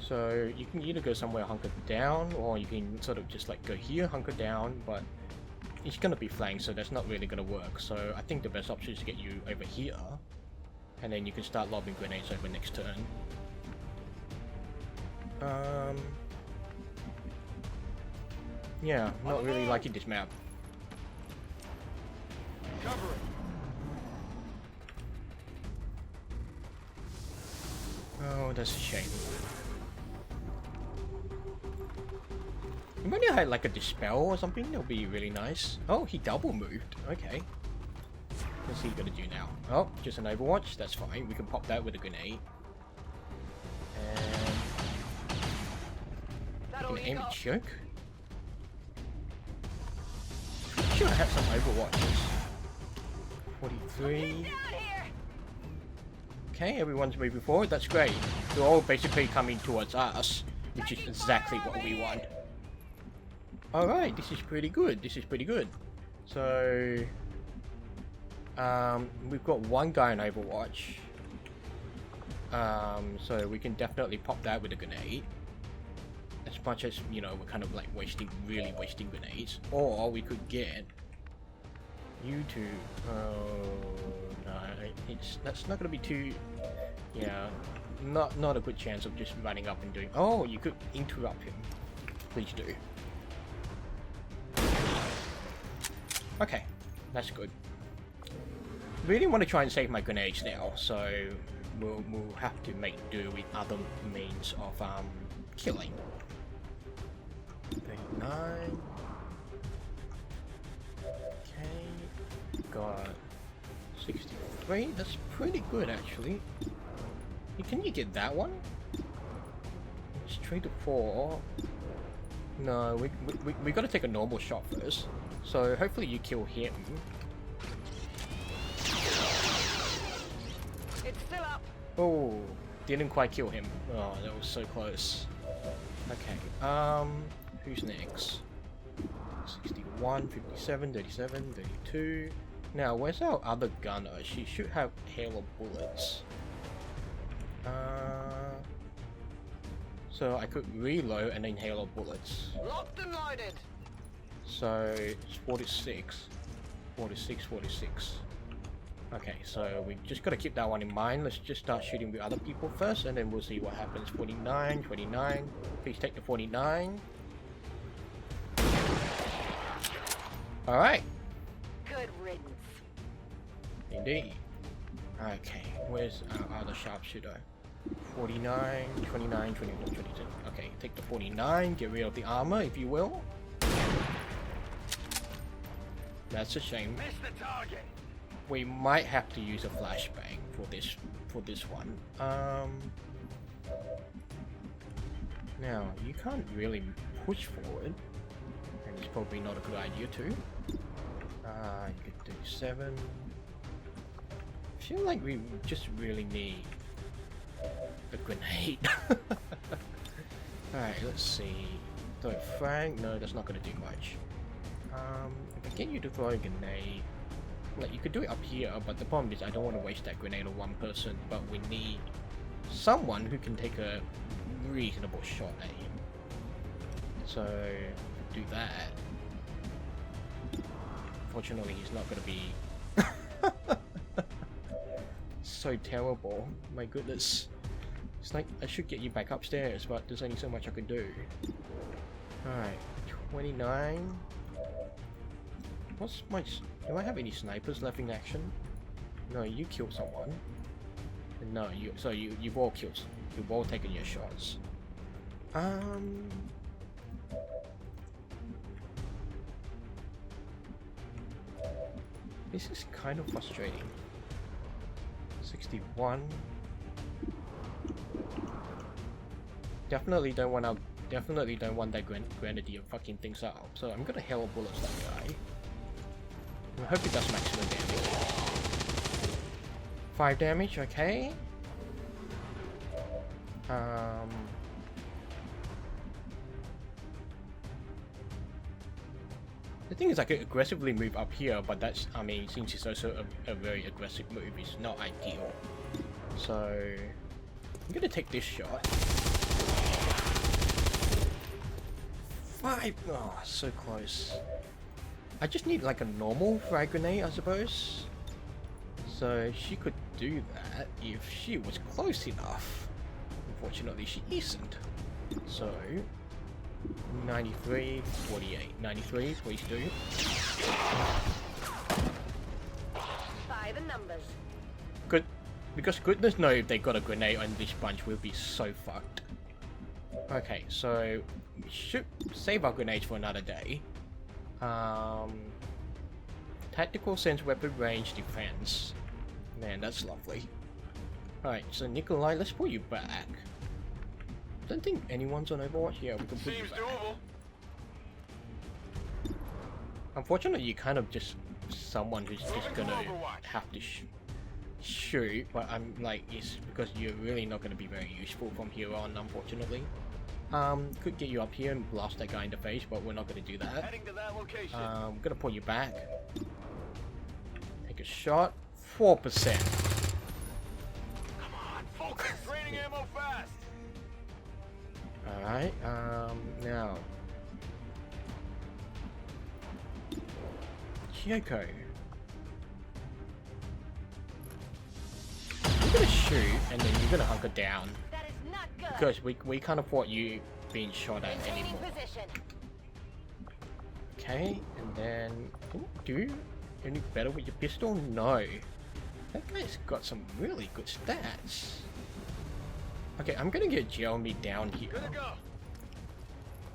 So you can either go somewhere hunkered down, or you can sort of just like go here, hunker down, but it's gonna be flanked, so that's not really gonna work. So I think the best option is to get you over here, and then you can start lobbing grenades over next turn. Yeah, not really liking this map. Cover it. Oh, that's a shame. If only I had like a dispel or something, that would be really nice. Oh, he double moved. Okay. What's he gonna do now? Oh, just an Overwatch. That's fine. We can pop that with a grenade. And we can aim at choke. Pretty sure I have some Overwatches. 43. Okay, everyone's moving forward. That's great. They're all basically coming towards us, which is exactly what we want. Alright, this is pretty good. This is pretty good. So, we've got one guy in Overwatch. So we can definitely pop that with a grenade. As much as, you know, we're kind of like really wasting grenades. Or we could get you to, no, that's not gonna be too, yeah, not a good chance of just running up and doing, oh, you could interrupt him. Please do. Okay, that's good. Really want to try and save my grenades now, so we'll have to make do with other means of killing. 39. Okay, got 64. 93. That's pretty good actually. Can you get that one? Straight to 4. No, we gotta take a normal shot first. So hopefully you kill him. It's still up. Oh, didn't quite kill him. Oh, that was so close. Okay, who's next? 61, 57, 37, 32. Now, where's our other gunner? She should have hail of bullets. So I could reload and then hail of bullets. Locked and loaded. So it's 46, 46, 46. Okay, so we just gotta keep that one in mind. Let's just start shooting with other people first, and then we'll see what happens. 49, 29. Please take the 49. Alright. Good riddance. Indeed. Okay, where's our other sharpshooter? 49, 29, 21, 22. Okay, take the 49, get rid of the armor, if you will. That's a shame. Missed the target. We might have to use a flashbang for this one. Now you can't really push forward, and it's probably not a good idea too. You could do 7. I feel like we just really need a grenade. Alright, let's see. Throw a frag? No, that's not gonna do much. If I get you to throw a grenade, like, you could do it up here, but the problem is I don't want to waste that grenade on one person, but we need someone who can take a reasonable shot at him. So, do that. Fortunately, he's not going to be so terrible. My goodness. It's like, I should get you back upstairs, but there's only so much I can do. Alright, 29. What's my... Do I have any snipers left in action? No, you killed someone. No, you've all killed. You've all taken your shots. This is kind of frustrating. 61. Definitely don't want that grenadier fucking things up. So I'm gonna hell bullets that guy. I hope it does maximum damage. 5 damage, okay. The thing is, I could aggressively move up here, but that's, I mean, since it's also a very aggressive move, it's not ideal. So, I'm gonna take this shot. 5! Oh, so close. I just need like a normal frag grenade, I suppose. So she could do that if she was close enough. Unfortunately, she isn't. So 93, 48. 93, please do. By the numbers. Good, because goodness knows if they got a grenade on this bunch, we'll be so fucked. Okay, so we should save our grenades for another day. Tactical sense weapon range defense. Man, that's lovely. Alright, so Nikolai, let's put you back. Don't think anyone's on Overwatch. Yeah, we can put you back. Doable. Unfortunately, you kind of just someone who's just gonna have to shoot, but I'm like, it's because you're really not gonna be very useful from here on, unfortunately. Could get you up here and blast that guy in the face, but we're not gonna do that. Heading to that location. I'm gonna pull you back. Take a shot. 4%. Come on, focus. Draining ammo fast. Alright, now. Kyoko. You're gonna shoot, and then you're gonna hunker down. That is not good. Because we can't afford you being shot at Maintaining anymore. position. Okay, and then... Can you do any better with your pistol? No. That guy's got some really good stats. Okay, I'm gonna get Jeremy down here. Good to go.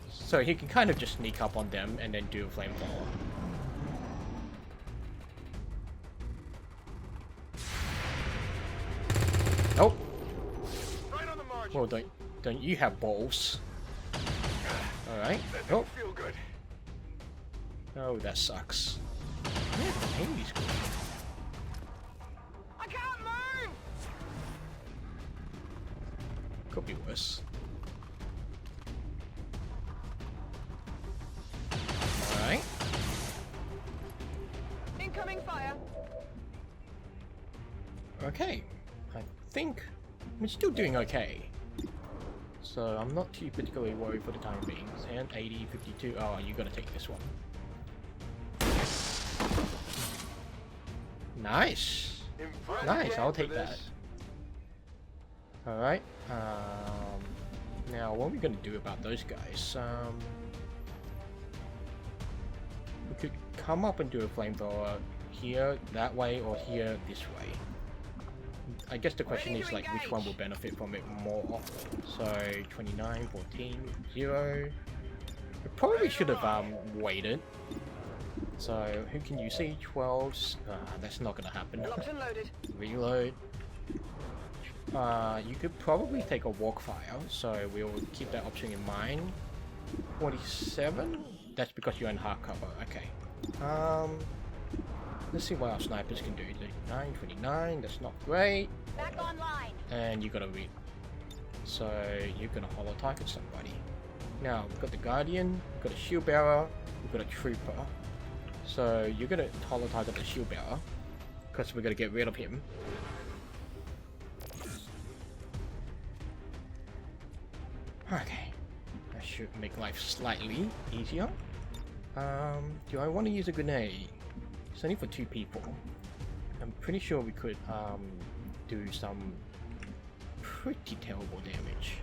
So he can kind of just sneak up on them and then do a flamethrower. Well, don't you have balls? Alright. Oh. Feel good. Oh, that sucks. Yeah, the Amy's good. I can't move! Could be worse. Alright. Incoming fire. Okay. I think we're still doing okay. So I'm not too particularly worried for the time being. And 80, 52. Oh, you gotta take this one. Nice. Nice, I'll take that. Alright. Now what are we gonna do about those guys? We could come up and do a flamethrower here, that way, or here, this way. I guess the question is like which one will benefit from it more. So 29, 14, 0. We probably should have waited. So who can you see? 12. That's not gonna happen. Locked and loaded. Reload. You could probably take a walk fire, so we'll keep that option in mind. 47? That's because you're in hard cover. Okay. Let's see what our snipers can do. 39, 29, that's not great. Back online. And you gotta read. So you're gonna holo target somebody. Now we've got the Guardian, we've got a shield bearer, we've got a trooper. So you're gonna holo target the shield bearer, because we're gonna get rid of him. Okay. That should make life slightly easier. Do I want to use a grenade? It's only for 2 people. I'm pretty sure we could do some pretty terrible damage.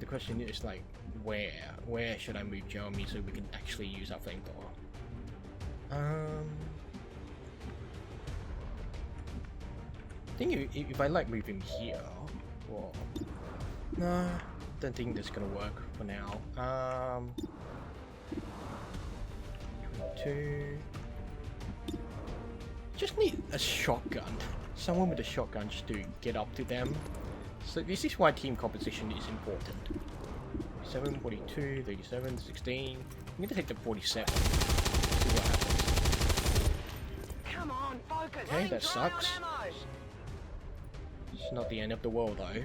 The question is like, where should I move Jeremy so we can actually use our flamethrower? I think if I like moving here, well, nah, don't think that's gonna work for now. 22. Just need a shotgun. Someone with a shotgun just to get up to them. So this is why team composition is important. 47, 42, 37, 16. I'm gonna take the 47. See what happens. Come on, focus. Okay, that sucks. It's not the end of the world though.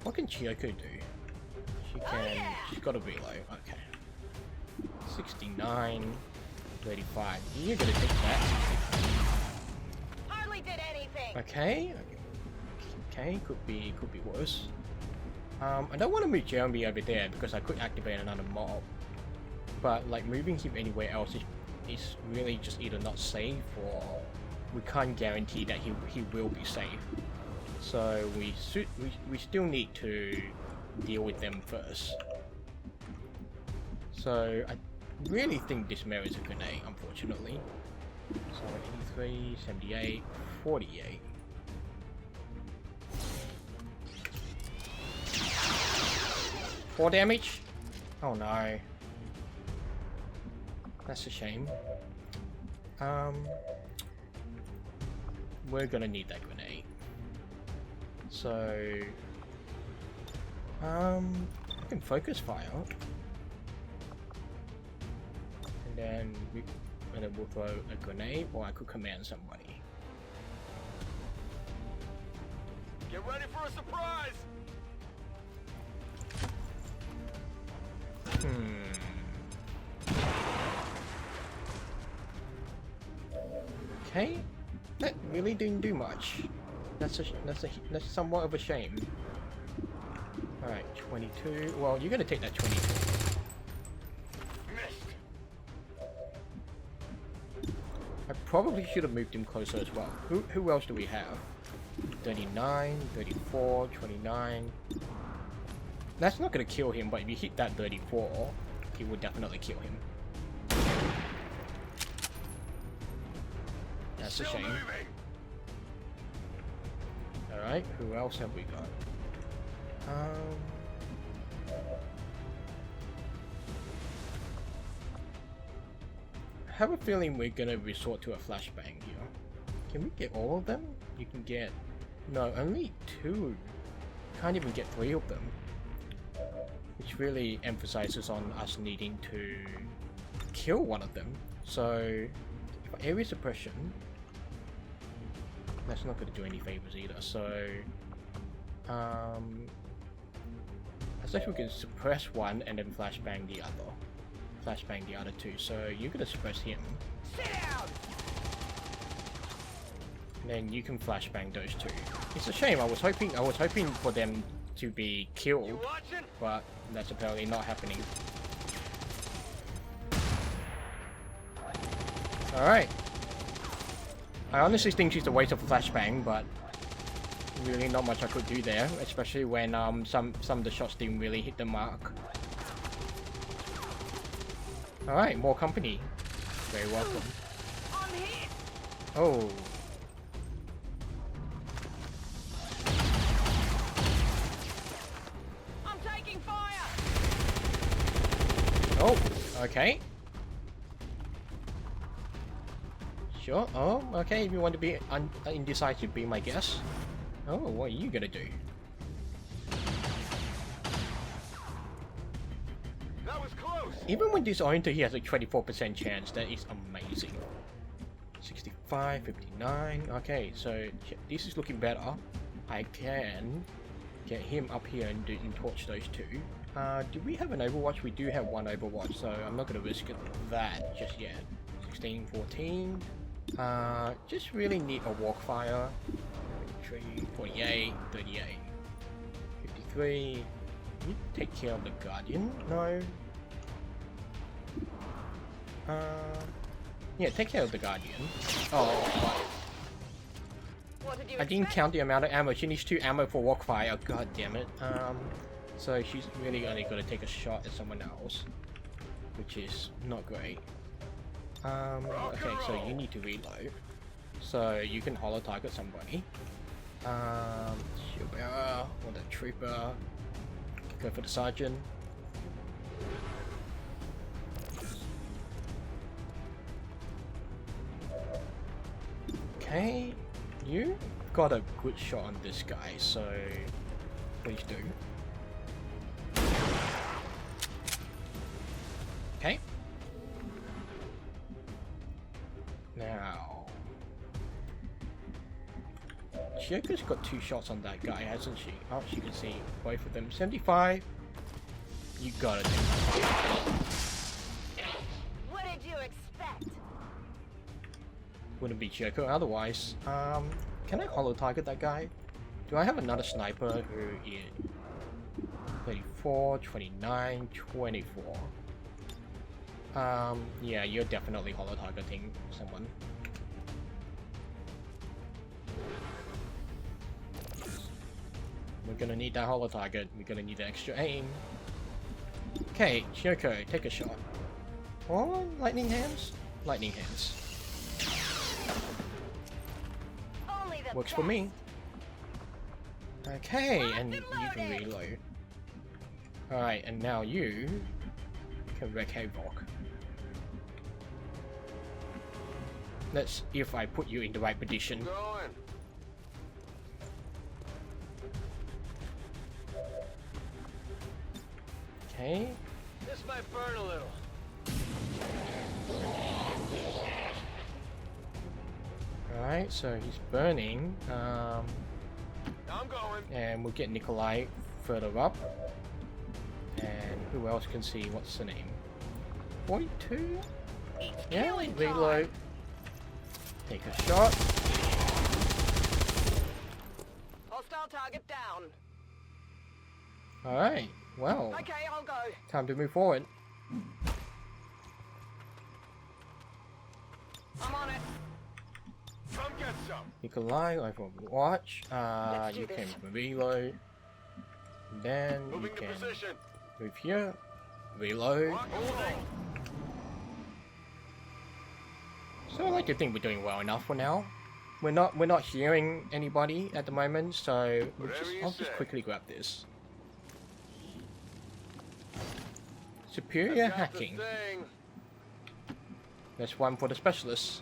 What can Chiyoko do? She's got a reload. Okay. 69, 35. You're gonna take that. Hardly did anything. Okay. Okay, could be worse. I don't want to move Jeremy over there because I could activate another mob. But like moving him anywhere else is really just either not safe or we can't guarantee that he will be safe. So we still need to deal with them first. So I really think this merits a grenade, unfortunately. So 83, 78, 48. Four damage? Oh no. That's a shame. We're gonna need that grenade. So I can focus fire. And then we'll throw a grenade, or I could command somebody. Get ready for a surprise! Okay, that really didn't do much. That's somewhat of a shame. All right, 22. Well, you're gonna take that 22. Missed. I probably should have moved him closer as well. Who else do we have? 39, 34, 29. That's not gonna kill him, but if you hit that 34, he would definitely kill him. That's a shame. Alright, who else have we got? I have a feeling we're gonna resort to a flashbang here. Can we get all of them? You can get... No, only 2 can't even get 3 of them. Which really emphasizes on us needing to kill one of them. So, for area suppression, that's not going to do any favors either. So, I guess we can suppress one and then flashbang the other. Flashbang the other 2. So, you're going to suppress him. Sit down! Then you can flashbang those 2. It's a shame. I was hoping for them to be killed, but that's apparently not happening. All right. I honestly think she's a waste of flashbang, but really not much I could do there, especially when some of the shots didn't really hit the mark. All right, more company. Very welcome. Oh. Oh, okay. Sure. Oh, okay. If you want to be indecisive, be my guess. Oh, what are you gonna do? That was close. Even when disoriented, he has a 24% chance. That is amazing. 65, 59. Okay, so this is looking better. I can get him up here and torch those 2. Do we have an Overwatch? We do have one Overwatch, so I'm not going to risk that just yet. 16, 14. Just really need a Walkfire. 33, 48, 38, 53. You take care of the Guardian? No. Yeah, take care of the Guardian. Oh, I didn't count the amount of ammo. She needs 2 ammo for Walkfire. Oh, god damn it. So she's really only going to take a shot at someone else, which is not great. Okay, so you need to reload. So you can holo target somebody. Shield bearer or the trooper. Go for the sergeant. Okay, you got a good shot on this guy, so please do. Okay. Now, Joker's got 2 shots on that guy, hasn't she? Oh, she can see both of them. 75. You got it. What did you expect? Wouldn't be Joker otherwise. Can I holo target that guy? Do I have another sniper who is 34, 29, 24? Yeah, you're definitely holo targeting someone. We're gonna need that holo target. We're gonna need the extra aim. Okay, Shoko, take a shot. Or lightning hands? Lightning hands. Works for me. Okay, and you can reload. Alright, and now you can wreak havoc. That's if I put you in the right position. Going. Okay. This might burn a little. Alright, so he's burning. I'm going. And we'll get Nikolai further up. And who else can see what's the name? 42? Yeah, reload. Take a shot. Hostile target down. Alright, well, Okay, I'll go. time to move forward. I'm on it. Come get some. Nikolai, Overwatch. Let's do You can this. reload. Then you Moving to can position. move here. Reload. Holding. So I like to think we're doing well enough for now. We're not hearing anybody at the moment, so I'll just quickly grab this. Superior hacking. That's one for the specialists.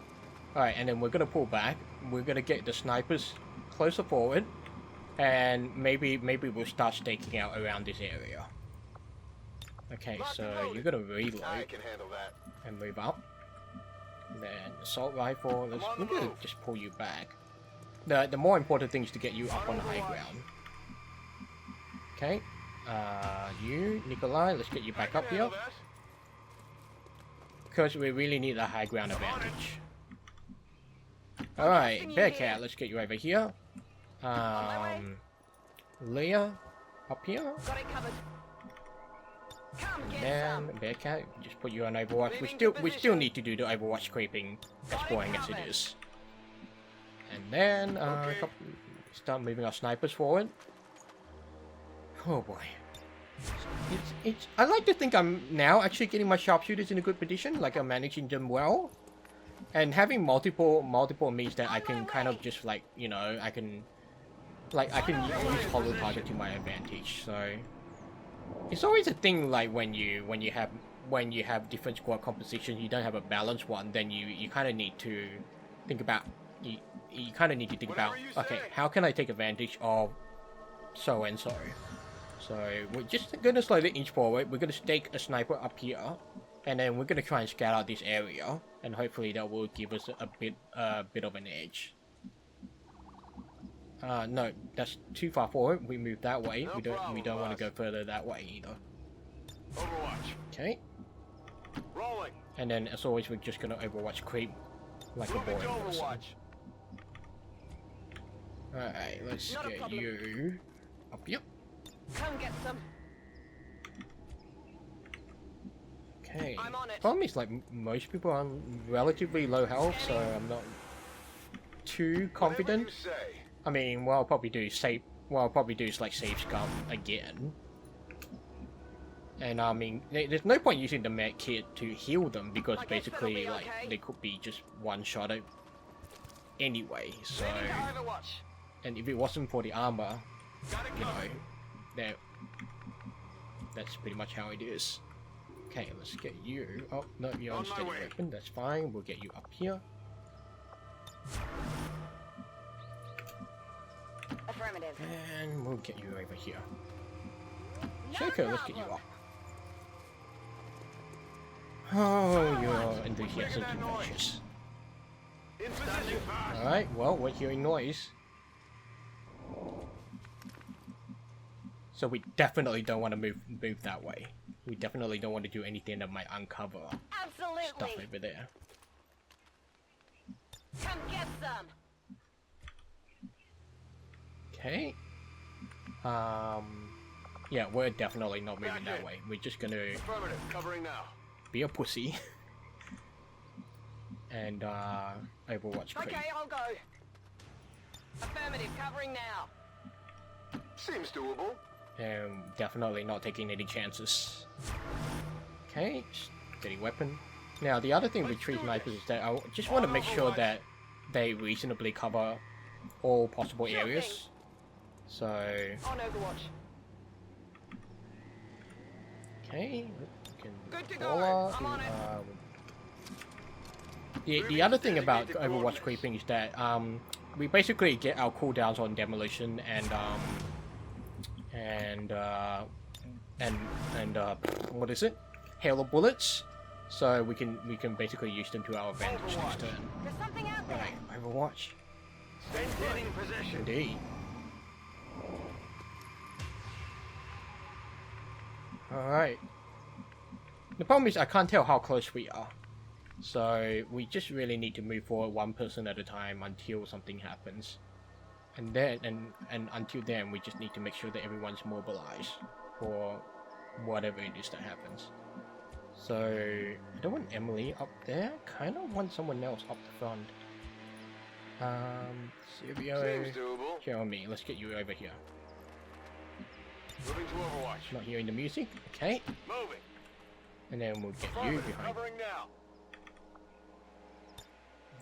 Alright, and then we're gonna pull back. We're gonna get the snipers closer forward. And maybe we'll start staking out around this area. Okay, so you're gonna reload I can handle that. and move up. And then assault rifle, we're gonna just pull you back. The more important thing is to get you up on the high ground. Okay, you, Nikolai, let's get you back up here. Because we really need a high ground advantage. Alright, Bearcat, let's get you over here. Leah, up here. Got it covered. Come get And some. Bearcat, just put you on Overwatch. We still need to do the Overwatch creeping, as boring as it is. And then start moving our snipers forward. Oh boy. I like to think I'm now actually getting my sharpshooters in a good position, like I'm managing them well. And having multiple means that I can kind of just like, you know, I can use hollow target to my advantage. So it's always a thing like when you have different squad compositions, you don't have a balanced one, then you kind of need to think about you kind of need to think about, okay, how can I take advantage of so and so. So we're just gonna slowly inch forward. We're gonna stake a sniper up here, and then we're gonna try and scout out this area, and hopefully that will give us a bit of an edge. No, that's too far forward. We move that way. No we don't want to problem, go further that way either. Overwatch. Okay. Rolling. And then as always, we're just gonna Overwatch creep like a Moving boy. to Overwatch. Alright, let's Not a get problem. you up here. Come get some. Okay. I'm on it. Problem is, like, most people are on relatively low health, so I'm not too confident. Whatever you say. I mean, what I'll probably do is like save scum again. And I mean, there's no point using the med kit to heal them because I guess that'll basically, be like, okay. they could be just one-shotted anyway. So, Ready to Overwatch. and if it wasn't for the armor, Got it you know, covered. that's pretty much how it is. Okay, let's get you. Oh no, you're on On my steady way. weapon. That's fine. We'll get you up here. Affirmative. And we'll get you over here. No Shaker, let's get you problem. up. Oh, your enthusiasm contagious. In position. Alright, well, we're hearing noise. So we definitely don't want to move that way. We definitely don't want to do anything that might uncover stuff Absolutely. over there. Come get some. Okay. Yeah, we're definitely not moving that way. We're just gonna Affirmative. Covering now. be a pussy. And Overwatch creep. Okay, I'll go. Affirmative. Covering now. Seems doable. And definitely not taking any chances. Okay, steady weapon. Now the other thing with tree snipers is that I just want to make sure that they reasonably cover all possible areas. So, On Overwatch. okay, we can Good to go. Paula, I'm on it. the other thing about Overwatch creeping is that we basically get our cooldowns on demolition and what is it? Hail of bullets. So we can basically use them to our advantage next turn. There's something out there. Alright, Overwatch. Maintaining position. Indeed. Alright. The problem is I can't tell how close we are. So we just really need to move forward one person at a time until something happens. And then and until then we just need to make sure that everyone's mobilized for whatever it is that happens. So I don't want Emily up there. Kinda want someone else up the front. Silvio, Seems doable. here on me. Let's get you over here. Moving to Overwatch. Not hearing the music. Okay. Moving. And then we'll get you Affirmative. behind. Covering now.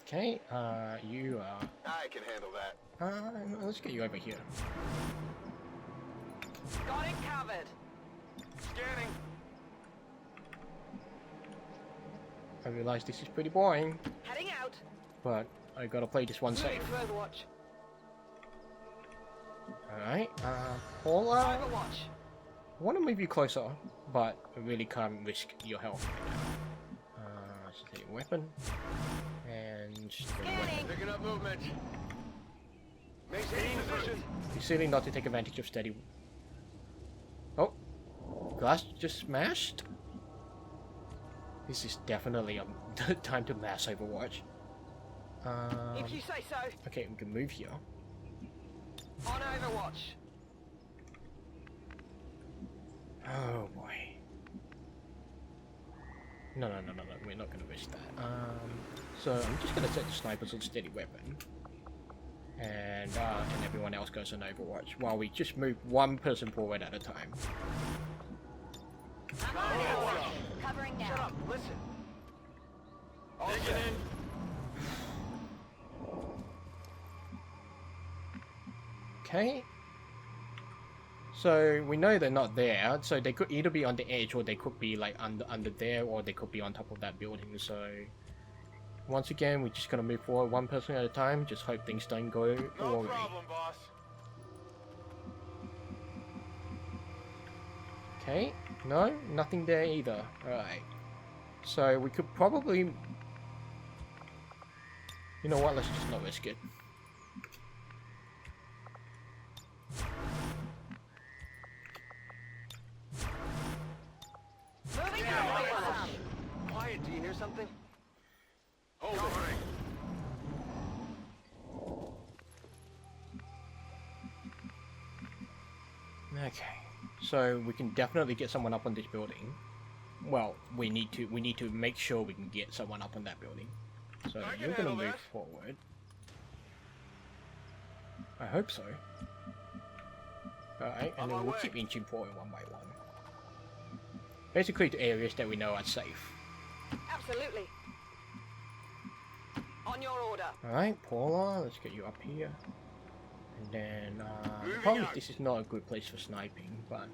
Okay. You are. I can handle that. Let's get you over here. Got it covered. Scanning. I realize this is pretty boring, Heading out. but I gotta play this one Moving safe. to Overwatch. Alright, Paula, Overwatch. I want to move you closer, but I really can't risk your health right now. Steady weapon. And steady weapon. Picking up movement. Maintaining position. Be silly not to take advantage of steady. Oh, glass just smashed. This is definitely a time to mass Overwatch. If you say so. Okay, we can move here. On Overwatch. Oh boy. No, we're not gonna risk that. So I'm just gonna set the snipers on steady weapon. And everyone else goes on Overwatch while we just move one person forward at a time. I'm on Overwatch. Covering now. Shut up. Listen. All set. Okay. So we know they're not there, so they could either be on the edge or they could be like under there, or they could be on top of that building. So once again, we're just gonna move forward one person at a time. Just hope things don't go No awry. problem, boss. Okay, no, nothing there either. Alright. So we could probably... You know what, let's just not risk it. Moving out. Quiet, do you hear something? Hold it. Okay, so we can definitely get someone up on this building. Well, we need to make sure we can get someone up on that building. So I can you're gonna handle move that. forward. I hope so. Alright, and On then my we'll way. keep inching forward one by one. Basically to areas that we know are safe. Absolutely. On your order. Alright, Paula, let's get you up here. And then, the Moving problem is out. this is not a good place for sniping, but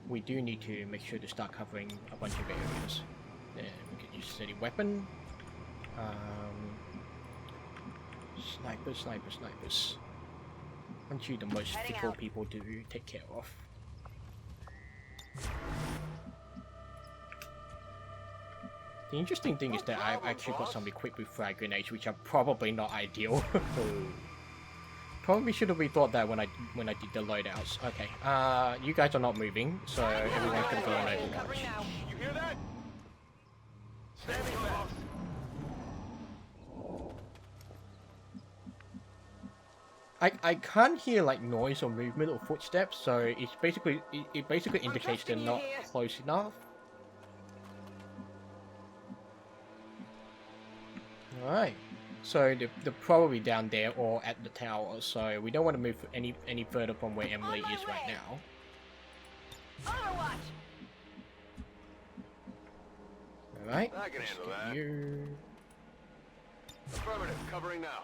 we do need to make sure to start covering a bunch of areas. Then we can use steady weapon. Snipers. Aren't you the most Heading fickle out. people to take care of? The interesting thing is that I've problem, actually got boss. some equipped with frag grenades, which are probably not ideal. Probably should have rethought that when I did the loadouts. Okay, you guys are not moving, so everyone's gonna go on Covering Overwatch. now. You hear that? Standing back. I can't hear like noise or movement or footsteps, so it's basically it basically indicates they're trusting you not here. close enough. Alright, so they're probably down there or at the tower, so we don't want to move any further from where Emily On my is right way. now. Overwatch. Alright, I can let's handle get that. you. Affirmative, covering now.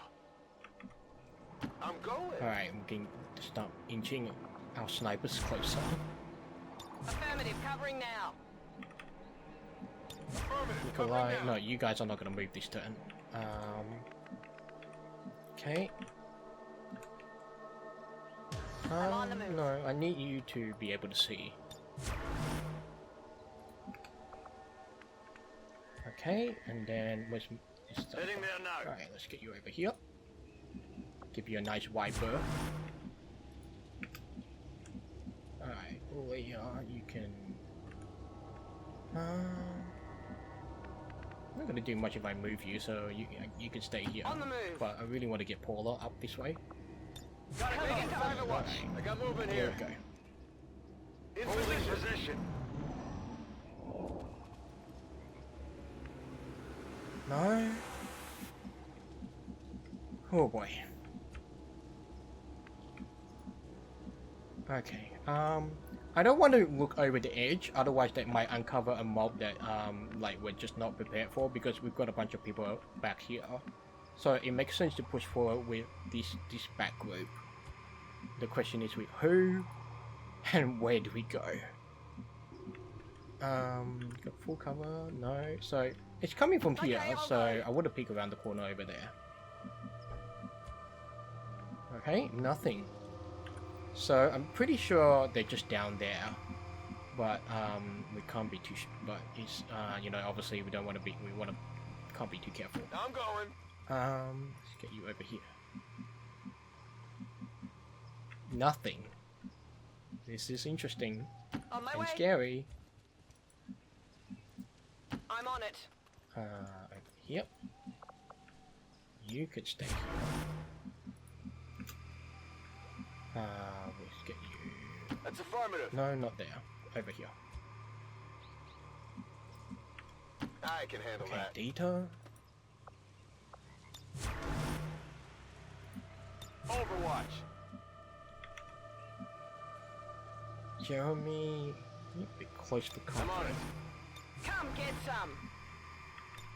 I'm going. Alright, we can start inching our snipers closer. Affirmative. Covering now. Affirmative, Nikolai, covering now. no, you guys are not gonna move this turn. Okay. I'm on the move. No, I need you to be able to see. Okay, and then where's this stuff? Heading there now. Alright, let's get you over here. Give you a nice wide berth. Alright, over here you can... I'm not gonna do much if I move you, so you can stay here. On the move. But I really want to get Paula up this way. Got it. Moving to Overwatch. Alright, I got movement here here. we go. In position. No. Oh boy. Okay. I don't want to look over the edge, otherwise that might uncover a mob that like we're just not prepared for, because we've got a bunch of people back here. So it makes sense to push forward with this back group. The question is with who and where do we go? Got full cover? No. So it's coming from here, Okay, I'll so go. I want to peek around the corner over there. Okay, nothing. So I'm pretty sure they're just down there, but we can't be too. But it's you know, obviously we don't want to be. Can't be too careful. I'm going. Let's get you over here. Nothing. This is interesting On my and way. scary. I'm on it. Yep. You could stay here. Let's get you. That's affirmative. No, not there. Over here. I can handle Okay, that. data. Overwatch. Jeremy, you're a bit close for I'm on comfort. it. Come get some.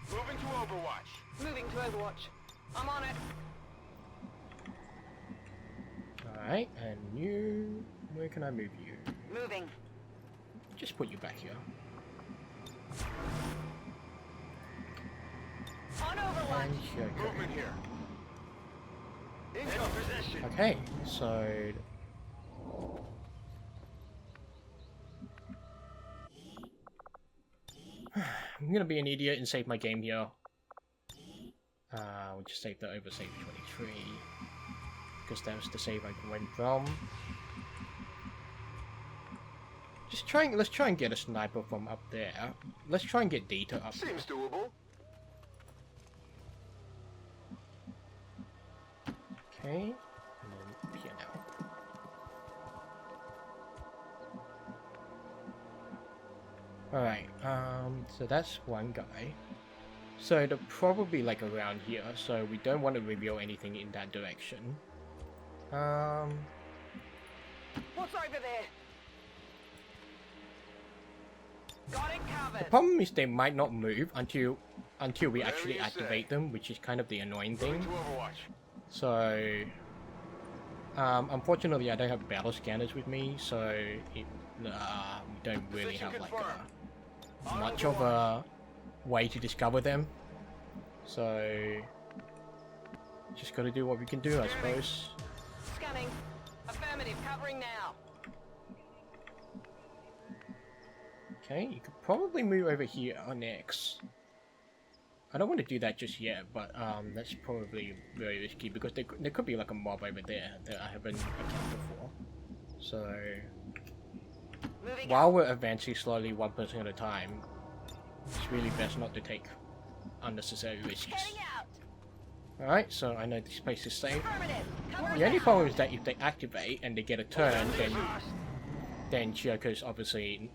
Moving to Overwatch. Moving to Overwatch. I'm on it. Alright, and you... Where can I move you? Moving. Just put you back here. On Overwatch. And here, go. Movement here. In position. Okay, so... I'm gonna be an idiot and save my game here. We'll just save the oversave 23. Because that was the save I went from. Let's try and get a sniper from up there. Let's try and get data up there. Seems doable. Okay, and then up here now. Alright, so that's one guy. So they're probably like around here, so we don't want to reveal anything in that direction. What's over there? Got it The covered. problem is they might not move until we Whatever actually you say. activate them, which is kind of the annoying Moving thing. to Overwatch. So, unfortunately, I don't have battle scanners with me, so we don't really Position have like confirmed. On much of a way to discover them. So, just gotta do what we can do, I suppose. Scanning. Affirmative. Covering now. Okay, you could probably move over here next. I don't want to do that just yet, but that's probably very risky because there could be like a mob over there that I haven't accounted for. So Moving while we're advancing slowly, one person at a time, it's really best not to take unnecessary risks. Heading out. Alright, so I know this place is safe. Affirmative. Cover The only now. problem is that if they activate and they get a turn, then Chioko's obviously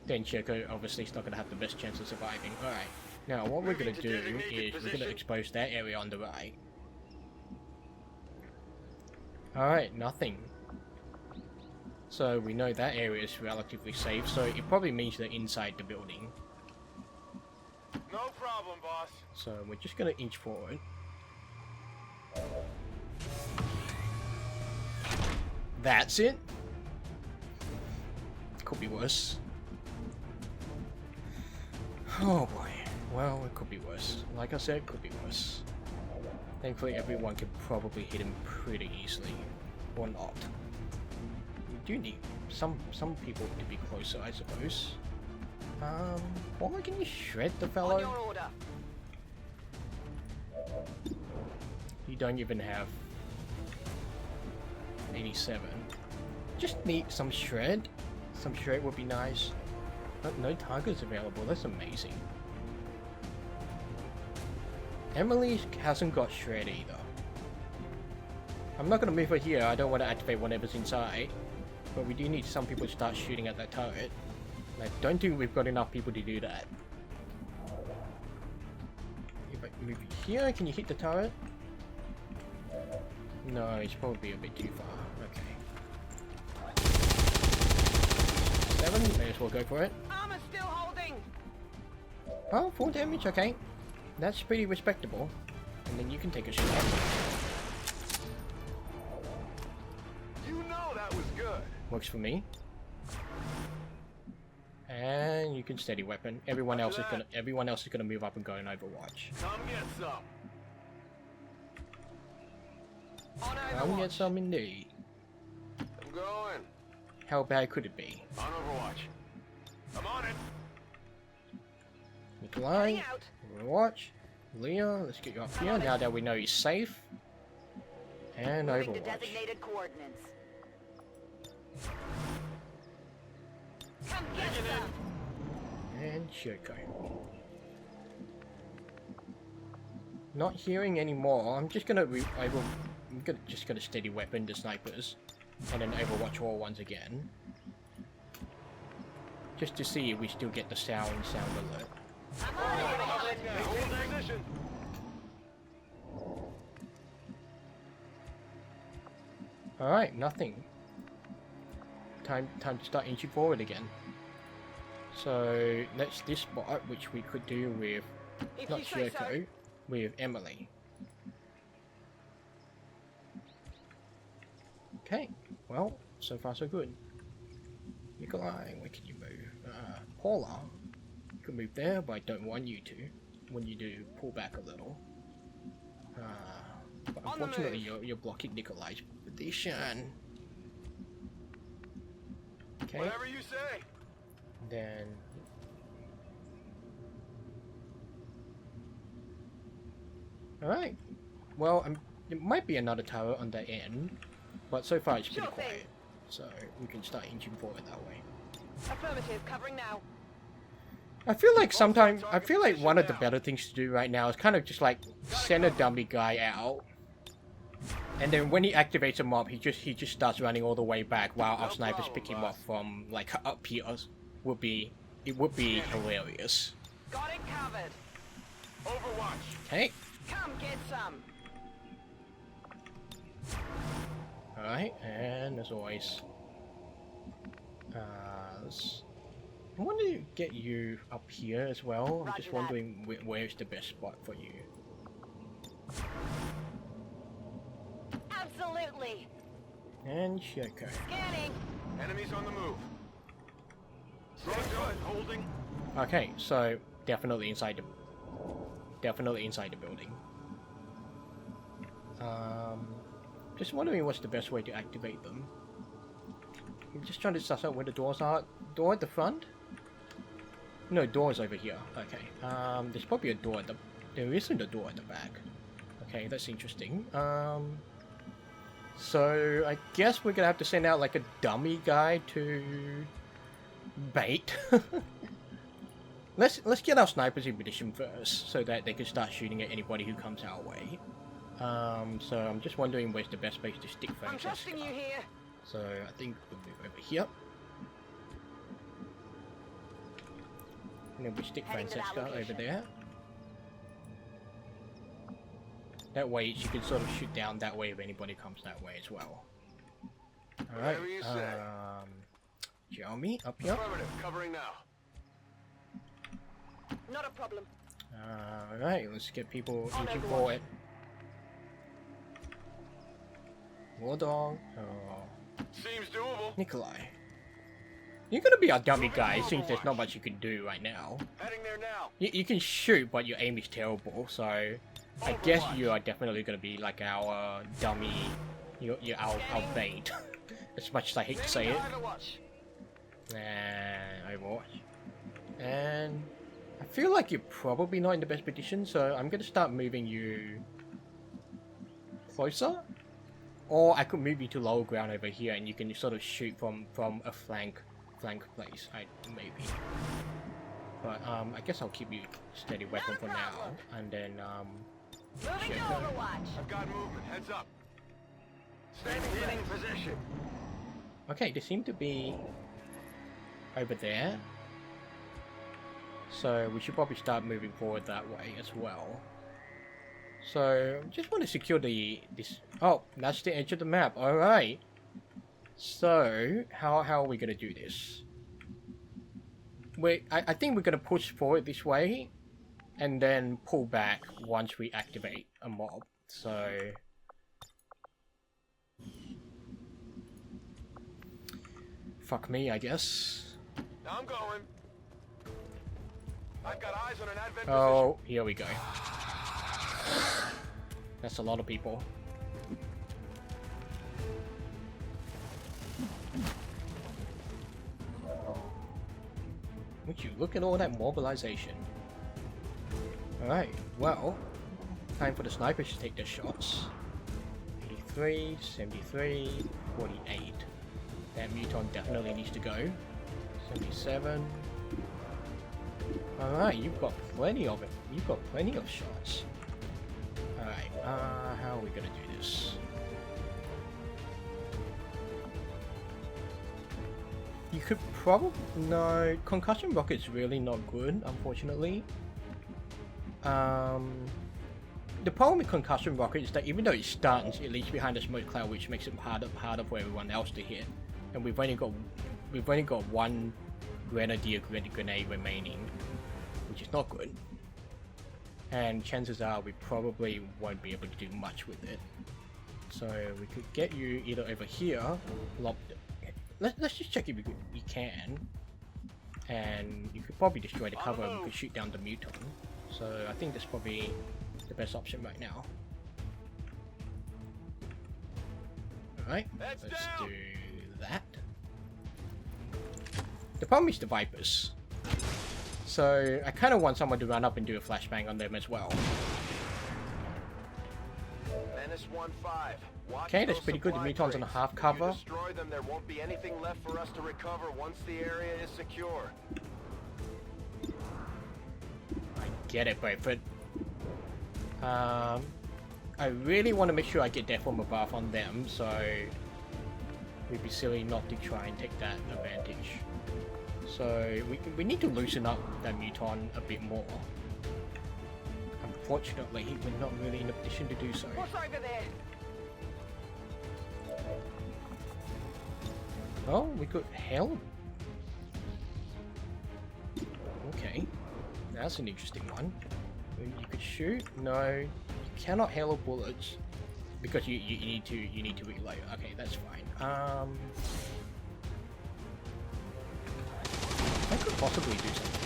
is not gonna have the best chance of surviving. Alright. Now what we're gonna do is we're gonna expose that area on the right. Alright, nothing. So we know that area is relatively safe, so it probably means they're inside the building. No problem, boss. So we're just gonna inch forward. That's it. Could be worse. Oh boy. Well, it could be worse. Like I said, it could be worse. Thankfully, everyone can probably hit him pretty easily. Or not. We do need some people to be closer, I suppose. Why can you shred the On fellow? your order. You don't even have 87. Just need some shred. Some shred would be nice. But no targets available, that's amazing. Emily hasn't got shred either. I'm not gonna move her here, I don't want to activate whatever's inside. But we do need some people to start shooting at that turret. And I don't think we've got enough people to do that. If I move you here, can you hit the turret? No, it's probably a bit too far. Okay. 7, may as well go for it. Armor still holding. Oh, 4 damage, okay. That's pretty respectable. And then you can take a shot. You know that was good. Works for me. And you can steady weapon. Everyone else is gonna move up and go in Overwatch. Come get some. On Come get Overwatch. some indeed. going. How bad could it be? On Overwatch. I'm on it. Nikolai, Heading out. Overwatch, Leah, let's get you up here now that we know he's safe. And Moving to Overwatch. designated coordinates. Come get some. And Shoko. Not hearing anymore. I'm just gonna just gonna steady weapon the snipers, and then Overwatch all once again, just to see if we still get the sound alert. I'm on it. Hold position. All right, nothing. Time to start inching forward again. So that's this spot, which we could do with If not you say so. Shoko, with Emily. Okay, well, so far so good. Nikolai, where can you move? Paula, you can move there, but I don't want you to. When you do, pull back a little. But On the unfortunately, move. you're blocking Nikolai's position. Okay, Whatever you say. then... Alright, well, it might be another tower on the end, but so far it's pretty Sure thing. quiet, so we can start inching forward that way. Affirmative. Covering now. I feel like one of the better things to do right now is kind of just like send a dummy guy out, and then when he activates a mob, he just starts running all the way back while our snipers pick him up from like up here. It would be hilarious. Got it covered. Overwatch. Okay, Come get some. all right, and as always, I want to get you up here as well. I'm Roger just that. wondering where's the best spot for you. Absolutely. And Shoko. Scanning. Enemies on the move. Roger. Holding. Okay, so definitely inside the building. Just wondering what's the best way to activate them. I'm just trying to suss out where the doors are. Door at the front? No, door's over here. Okay. There's probably a door at the... There isn't a door at the back. Okay, that's interesting. So I guess we're gonna have to send out like a dummy guy to bait. Let's get our snipers in position first, so that they can start shooting at anybody who comes our way. So I'm just wondering where's the best place to stick I'm Francesca. trusting you here. So I think we'll move over here. And then we stick Heading to that Francesca over location. there. That way she can sort of shoot down that way if anybody comes that way as well. Alright, Whatever you say. Jeremy, up here. Affirmative. Covering now. Not a problem. Alright, let's get people On inching Overwatch. forward. War dog. Oh, Seems doable. Nikolai. You're gonna be our dummy guy since there's not much you can do right now. Heading there now. You can shoot, but your aim is terrible, so I guess you are definitely gonna be like our dummy, our bait. As much as I hate to say it. And Overwatch. And I feel like you're probably not in the best position, so I'm gonna start moving you closer. Or I could move you to lower ground over here, and you can sort of shoot from a flank place, maybe. But I guess I'll keep you steady weapon for now, and then Moving to Shit. Overwatch. I've got movement. Heads up. Standing in position. Okay, they seem to be over there, so we should probably start moving forward that way as well. So just want to secure this. Oh, that's the edge of the map. All right. So how are we gonna do this? I think we're gonna push forward this way, and then pull back once we activate a mob. So fuck me, I guess. Now I'm going. I've got eyes on an advent Oh, here we go. That's a lot of people. Would you look at all that mobilization? Alright, well, time for the snipers to take their shots. 83, 73, 48. That muton definitely needs to go. 77. Alright, you've got plenty of it. You've got plenty of shots. Alright, how are we gonna do this? You could probably... No, concussion rocket's really not good, unfortunately. The problem with concussion rocket is that even though it stuns, it leaves behind a smoke cloud, which makes it harder for everyone else to hit. And we've only got one grenadier grenade remaining, which is not good. And chances are we probably won't be able to do much with it. So we could get you either over here, let's just check if we can. And you could probably destroy the cover and we could shoot down the muton. So I think that's probably the best option right now. Alright, let's do that. The problem is the Vipers. So I kind of want someone to run up and do a flashbang on them as well. Menace 1-5. Okay, that's pretty good. The muton's on a half cover. If you destroy them, there won't be anything left for us to recover once the area is secure. I get it, but I really want to make sure I get death from above on them, so we'd be silly not to try and take that advantage. So we need to loosen up that muton a bit more. Unfortunately, we're not really in a position to do so. What's over there? Oh, we could hell. Okay, that's an interesting one. You could shoot. No, you cannot hail bullets because you need to reload. Okay, that's fine. I could possibly do something.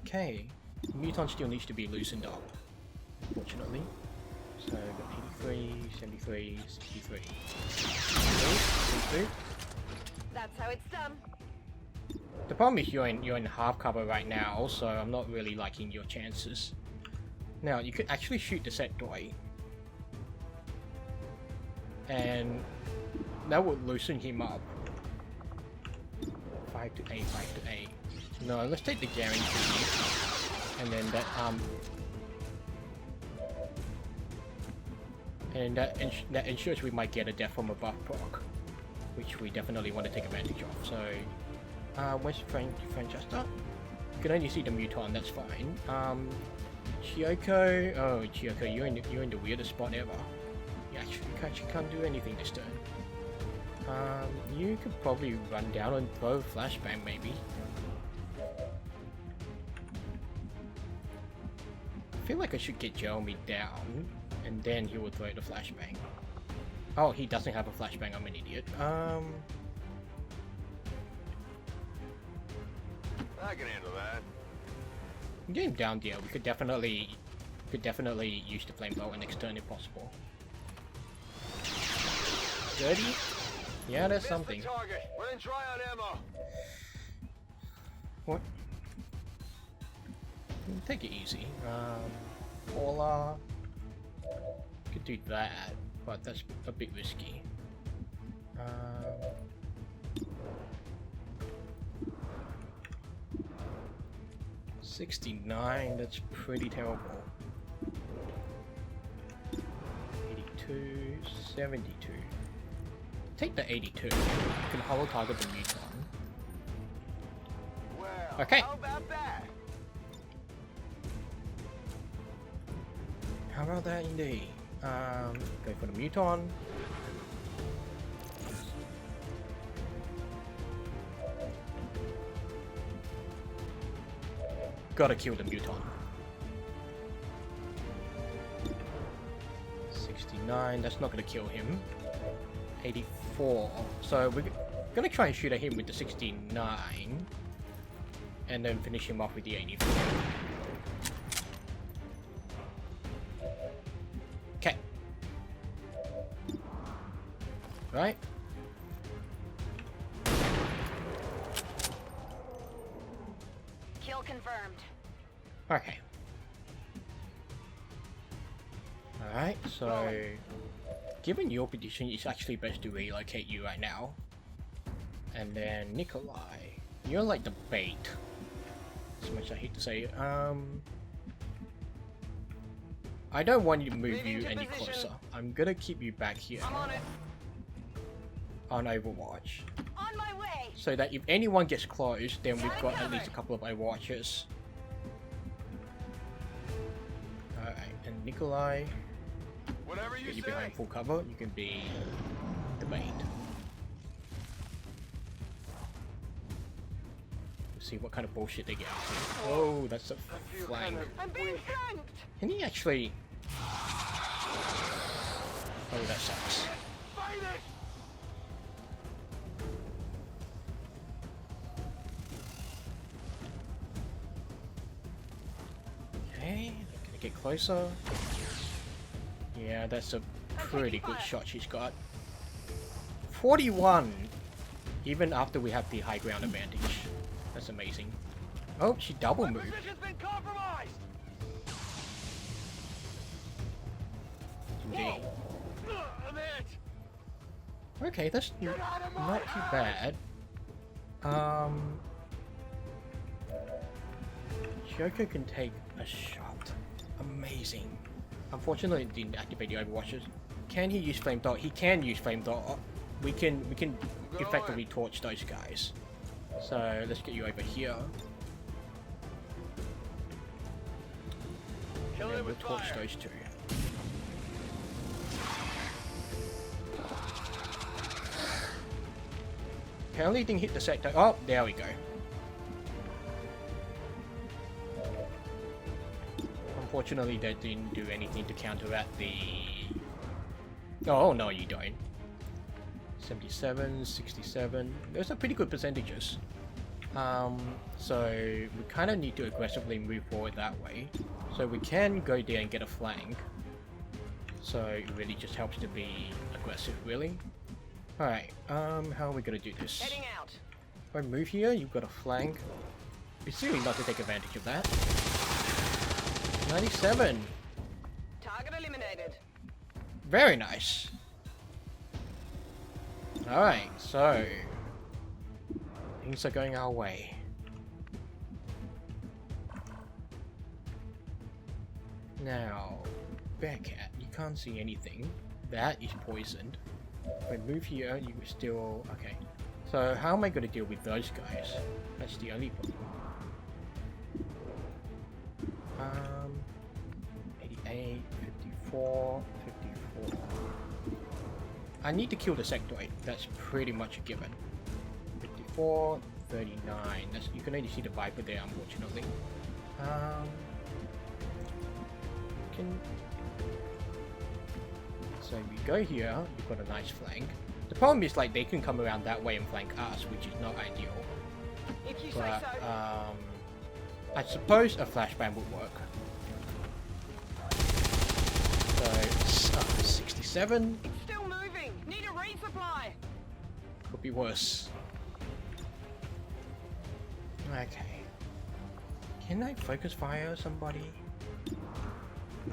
Okay. Muton still needs to be loosened up, unfortunately. So, got 83, 73, 63. 62. That's how it's done. The problem is you're in half cover right now, so I'm not really liking your chances. Now, you could actually shoot the set doy. And that would loosen him up. 5 to 8, 5 to 8. No, let's take the guarantee. And then that, and that ensures we might get a death from above proc, which we definitely want to take advantage of. So, where's Francesca? You can only see the muton, that's fine. Chiyoko, oh Chiyoko, you're in the weirdest spot ever. You actually can't do anything this turn. You could probably run down and throw a flashbang maybe. I feel like I should get Jeremy down, and then he will throw the flashbang. Oh, he doesn't have a flashbang, I'm an idiot. I can handle that. Get him down there. We could definitely use the flamethrower next turn if possible. 30? Yeah, that's something. The target. Running dry on ammo. What? Take it easy. Paula. Could do that, but that's a bit risky. 69, that's pretty terrible. 82, 72. Take the 82. You can hollow target the muton. Well, Okay. how about that? How about that indeed? Go for the muton. Gotta kill the muton. 69, that's not gonna kill him. 84, so we're gonna try and shoot at him with the 69. And then finish him off with the 84. right? Kill confirmed. Okay. Alright, so given your position, it's actually best to relocate you right now. And then Nikolai, you're like the bait. As much as I hate to say it. I don't want you to move Moving you to any position. closer. I'm gonna keep you back here I'm on it. on Overwatch. On my way. So that if anyone gets close, then we've got at least a couple of Overwatchers. Alright, and Nikolai, Whatever you get you say. behind full cover, you can be the bait. Let's see what kind of bullshit they get up to. Oh, that's a flank. I'm being flanked. Can he actually... Oh, that sucks. Fight it! Okay, gonna get closer. Yeah, that's a pretty good shot she's got. 41! Even after we have the high ground advantage. That's amazing. Oh, she double moved. Position's been compromised. Indeed. I'm hit. Okay, that's Get out of my not too bad. Joker can take a shot. Amazing. Unfortunately, it didn't activate the Overwatchers. Can he use Flame Dart? He can use Flame Dart. We can effectively torch those guys. So let's get you over here. Kill And it we'll with torch fire. those two. Apparently it didn't hit the sector. Oh, there we go. Unfortunately, that didn't do anything to counteract the... Oh, no, you don't. 77, 67. Those are pretty good percentages. So we kind of need to aggressively move forward that way. So we can go there and get a flank. So it really just helps to be aggressive, really. Alright, how are we gonna do this? Heading out. If I move here, you've got a flank. Be silly not to take advantage of that. 97! Target eliminated. Very nice. Alright, so... things are going our way. Now, Bearcat, you can't see anything. That is poisoned. If I move here, you still... okay. So how am I going to deal with those guys? That's the only problem. 88, 54, 54. I need to kill the sectoid. That's pretty much a given. 54, 39. That's, you can only see the Viper there, unfortunately. So we go here, you've got a nice flank. The problem is like they can come around that way and flank us, which is not ideal. If you say But so. I suppose a flashbang would work. So 67 Still moving. Need a resupply. could be worse. Okay. Can I focus fire somebody?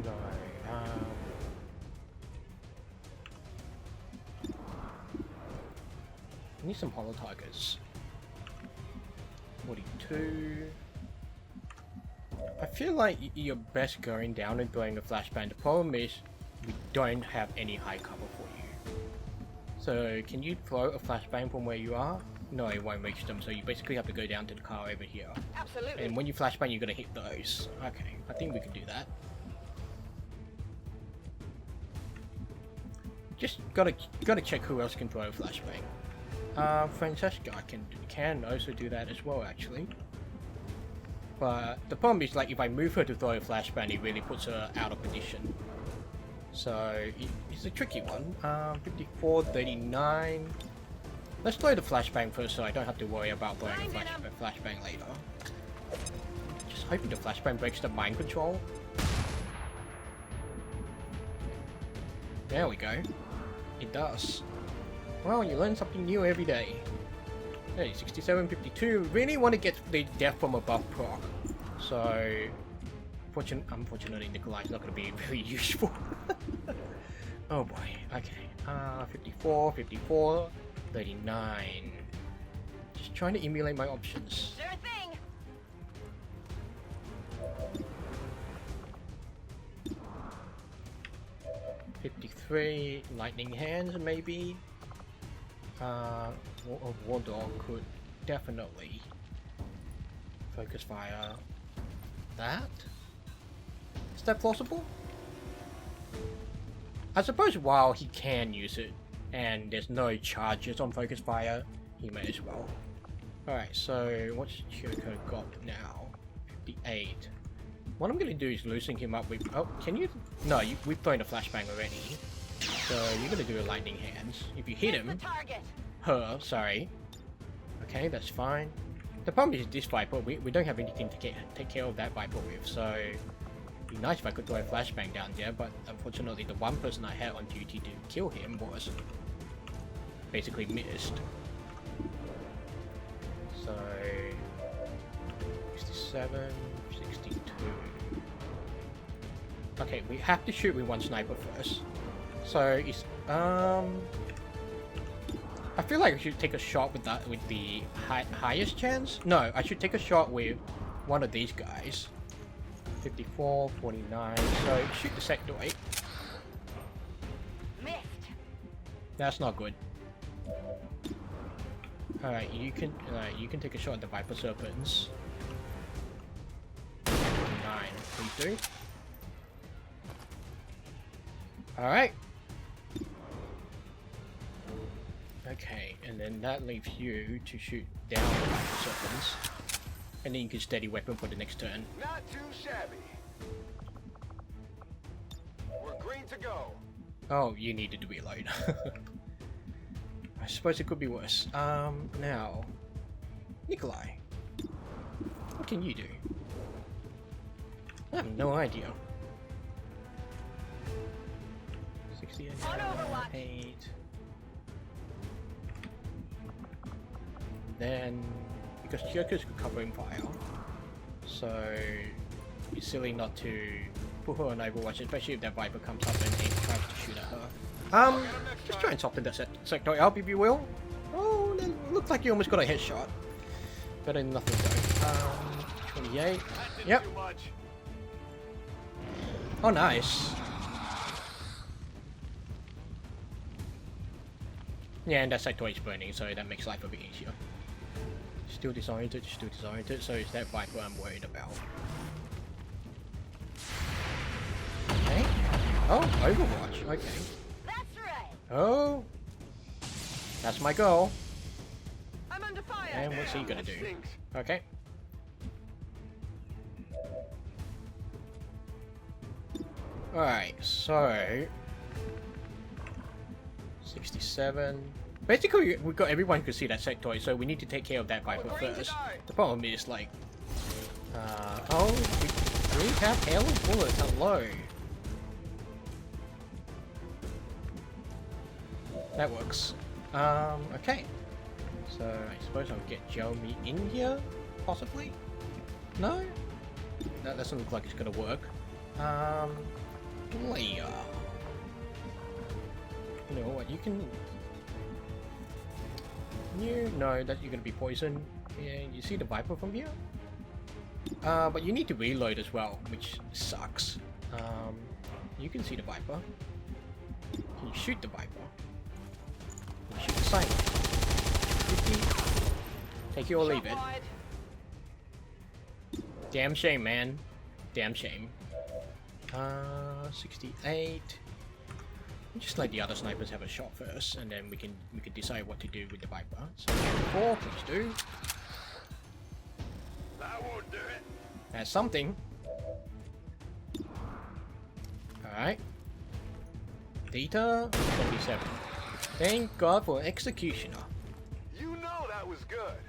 No. I need some hollow targets. 42. I feel like you're best going down and throwing a flashbang. The problem is we don't have any high cover for you. So can you throw a flashbang from where you are? No, it won't reach them, so you basically have to go down to the car over here. Absolutely. And when you flashbang, you're gonna hit those. Okay, I think we can do that. Just gotta check who else can throw a flashbang. Francesca can also do that as well, actually. But the problem is, like, if I move her to throw a flashbang, it really puts her out of position. So it's a tricky one. 54, 39. Let's throw the flashbang first, so I don't have to worry about throwing a flashbang later. Just hoping the flashbang breaks the mind control. There we go. It does. Well, you learn something new every day. Hey, 6752. Really want to get the death from above proc. So, unfortunately, Nikolai's not going to be very useful. Oh boy. Okay. 54, 54, 39. Just trying to emulate my options. Sure thing. $53, lightning hands maybe. War Dog could definitely focus fire. That? Is that plausible? I suppose while he can use it and there's no charges on focus fire, he may as well. Alright, so what's Chirko got now? 58. What I'm gonna do is loosen him up with... Oh, can you... No, we've thrown a flashbang already. So you're gonna do a lightning hands. If you hit him... The target. Her, sorry. Okay, that's fine. The problem is this Viper, we don't have anything to take care of that Viper with, so... It'd be nice if I could throw a flashbang down there, but unfortunately the one person I had on duty to kill him was... basically missed. So... 67... 62... Okay, we have to shoot with one sniper first. So, it's... I feel like I should take a shot with that, with the highest chance? No, I should take a shot with one of these guys. 54, 49, so shoot the sectoid. Missed. That's not good. Alright, you can take a shot at the Viper Serpents. 9, please do. Alright. Okay, and then that leaves you to shoot down the Viper Serpents. And then you can steady weapon for the next turn. Not too shabby. We're green to go. Oh, you needed to reload. I suppose it could be worse. Now... Nikolai. What can you do? I have no idea. 68, On Overwatch. 8. Then, because Joker's covering fire, so it's silly not to put her on Overwatch, especially if that Viper comes up and tries to shoot at her. Just try and soften that sector up if you will. Oh, that looks like you almost got a headshot. Better than nothing though. 28. Yep. Oh, nice. Yeah, and that sector is burning, so that makes life a bit easier. Still disoriented, so it's that Viper I'm worried about. Okay. Oh, Overwatch, okay. That's right. Oh! That's my goal. I'm under fire. And what's he gonna do? Okay. Alright, so... 67... Basically, we've got everyone who can see that sectoid, so we need to take care of that Viper first. The problem is, like... oh, we have hail of bullets, hello! That works. Okay. So, I suppose I'll get Jeremy in here? Possibly? No? That doesn't look like it's gonna work. Leah. You know what, you can... You know that you're gonna be poisoned. Yeah, you see the Viper from here? But you need to reload as well, which sucks. You can see the Viper. Can you shoot the Viper? Can you shoot the Silent? 50. Take it or leave it. Damn shame, man. Damn shame. 68. Just let the other snipers have a shot first, and then we can decide what to do with the Viper. So 4, please do. That won't do it. That's something. Alright. Theta 27. Thank God for Executioner. You know that was good.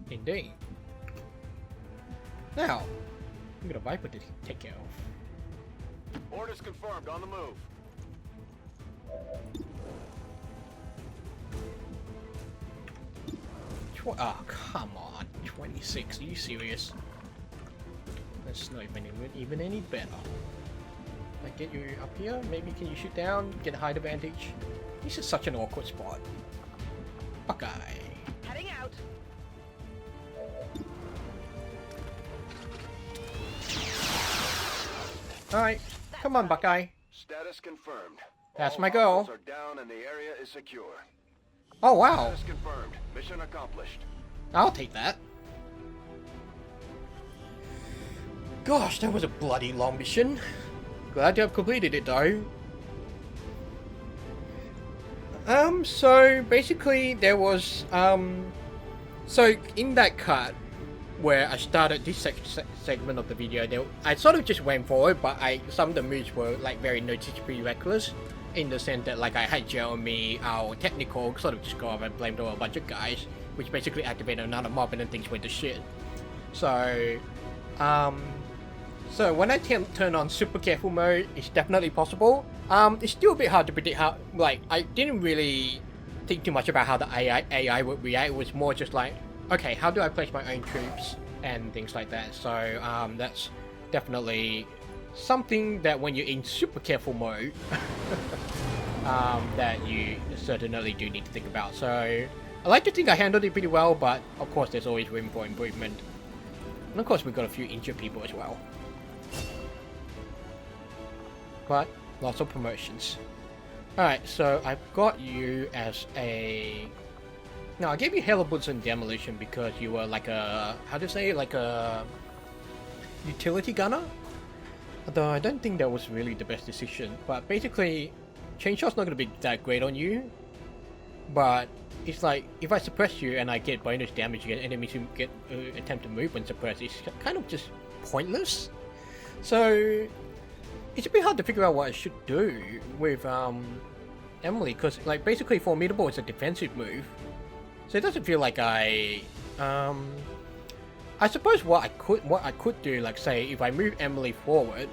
Indeed. Now, we got a Viper to take care of. Orders confirmed. On the move. Oh, come on. 26. Are you serious? That's not even any better. I get you up here. Maybe can you shoot down? Get a height advantage. This is such an awkward spot. Buckeye. Heading out. Alright. Come on, Buckeye. Status confirmed. That's All my goal. hostiles are down and the area is secure. Oh, wow. Status confirmed. Mission accomplished. I'll take that. Gosh, that was a bloody long mission. Glad to have completed it though. So basically there was, so in that cut where I started this segment of the video, I sort of just went forward, but some of the moves were like very noticeably reckless. In the sense that like I had Jeremy, our technical, sort of just go over and blamed over a bunch of guys, which basically activated another mob and then things went to shit. So, so when I turn on super careful mode, it's definitely possible. It's still a bit hard to predict how, like, I didn't really think too much about how the AI would react. It was more just like, okay, how do I place my own troops and things like that. So, that's definitely something that when you're in super careful mode, that you certainly do need to think about. So, I like to think I handled it pretty well, but of course there's always room for improvement. And of course we've got a few injured people as well. But, lots of promotions. Alright, so I've got you as a... Now, I gave you Hella Boots and Demolition because you were like a... How to say? Like a... utility gunner? Although I don't think that was really the best decision. But basically, Chainshot's not going to be that great on you. But it's like, if I suppress you and I get bonus damage against enemies who get attempt to move when suppressed, it's kind of just pointless. So, it's a bit hard to figure out what I should do with Emily, because like basically Formidable is a defensive move. So it doesn't feel like I suppose what I could do, like say if I move Emily forward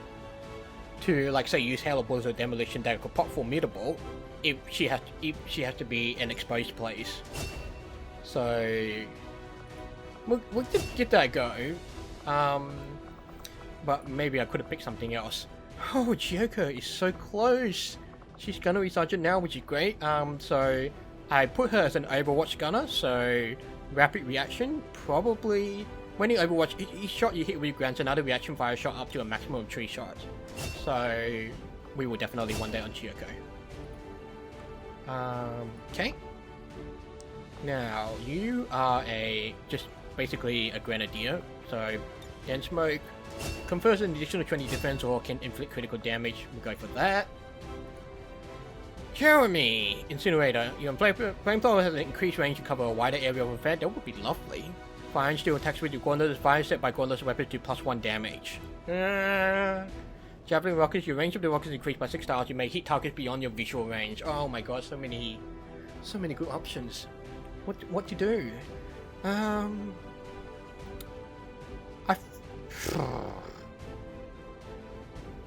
to like say use Hella Bullets or Demolition that could pop Formidable if she has to be an exposed place. So we'll just give that a go. But maybe I could have picked something else. Oh, Joko is so close. She's Gunnery Sergeant now, which is great. So I put her as an Overwatch gunner, so rapid reaction, probably when you Overwatch, each shot you hit with grants another reaction fire shot up to a maximum of 3 shots. So we will definitely want that on Chiyoko. Okay. Now you are just basically a grenadier, so then smoke confers an additional 20 defense or can inflict critical damage. We'll go for that. Jeremy! Incinerator. Your flamethrower has an increased range to cover a wider area of effect. That would be lovely. Fire and steel attacks with your Gauntlet fire set by Gauntlet's weapons to +1 damage. Javelin rockets. Your range of the rockets increased by 6 stars. You may hit targets beyond your visual range. Oh my god, so many good options. What to do? I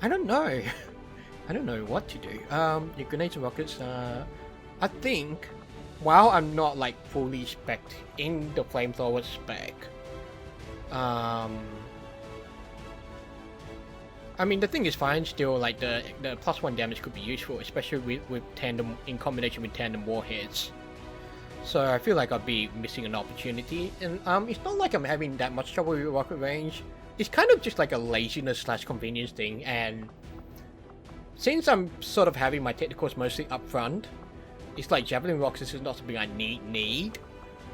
don't know. I don't know what to do. Your grenades and rockets, I think, while I'm not like fully spec'd in the flamethrower spec, I mean the thing is fine still, like the +1 damage could be useful, especially with tandem, in combination with tandem warheads. So I feel like I'll be missing an opportunity, and it's not like I'm having that much trouble with rocket range. It's kind of just like a laziness / convenience thing, and since I'm sort of having my technicals mostly up front, it's like Javelin rockets is not something I need.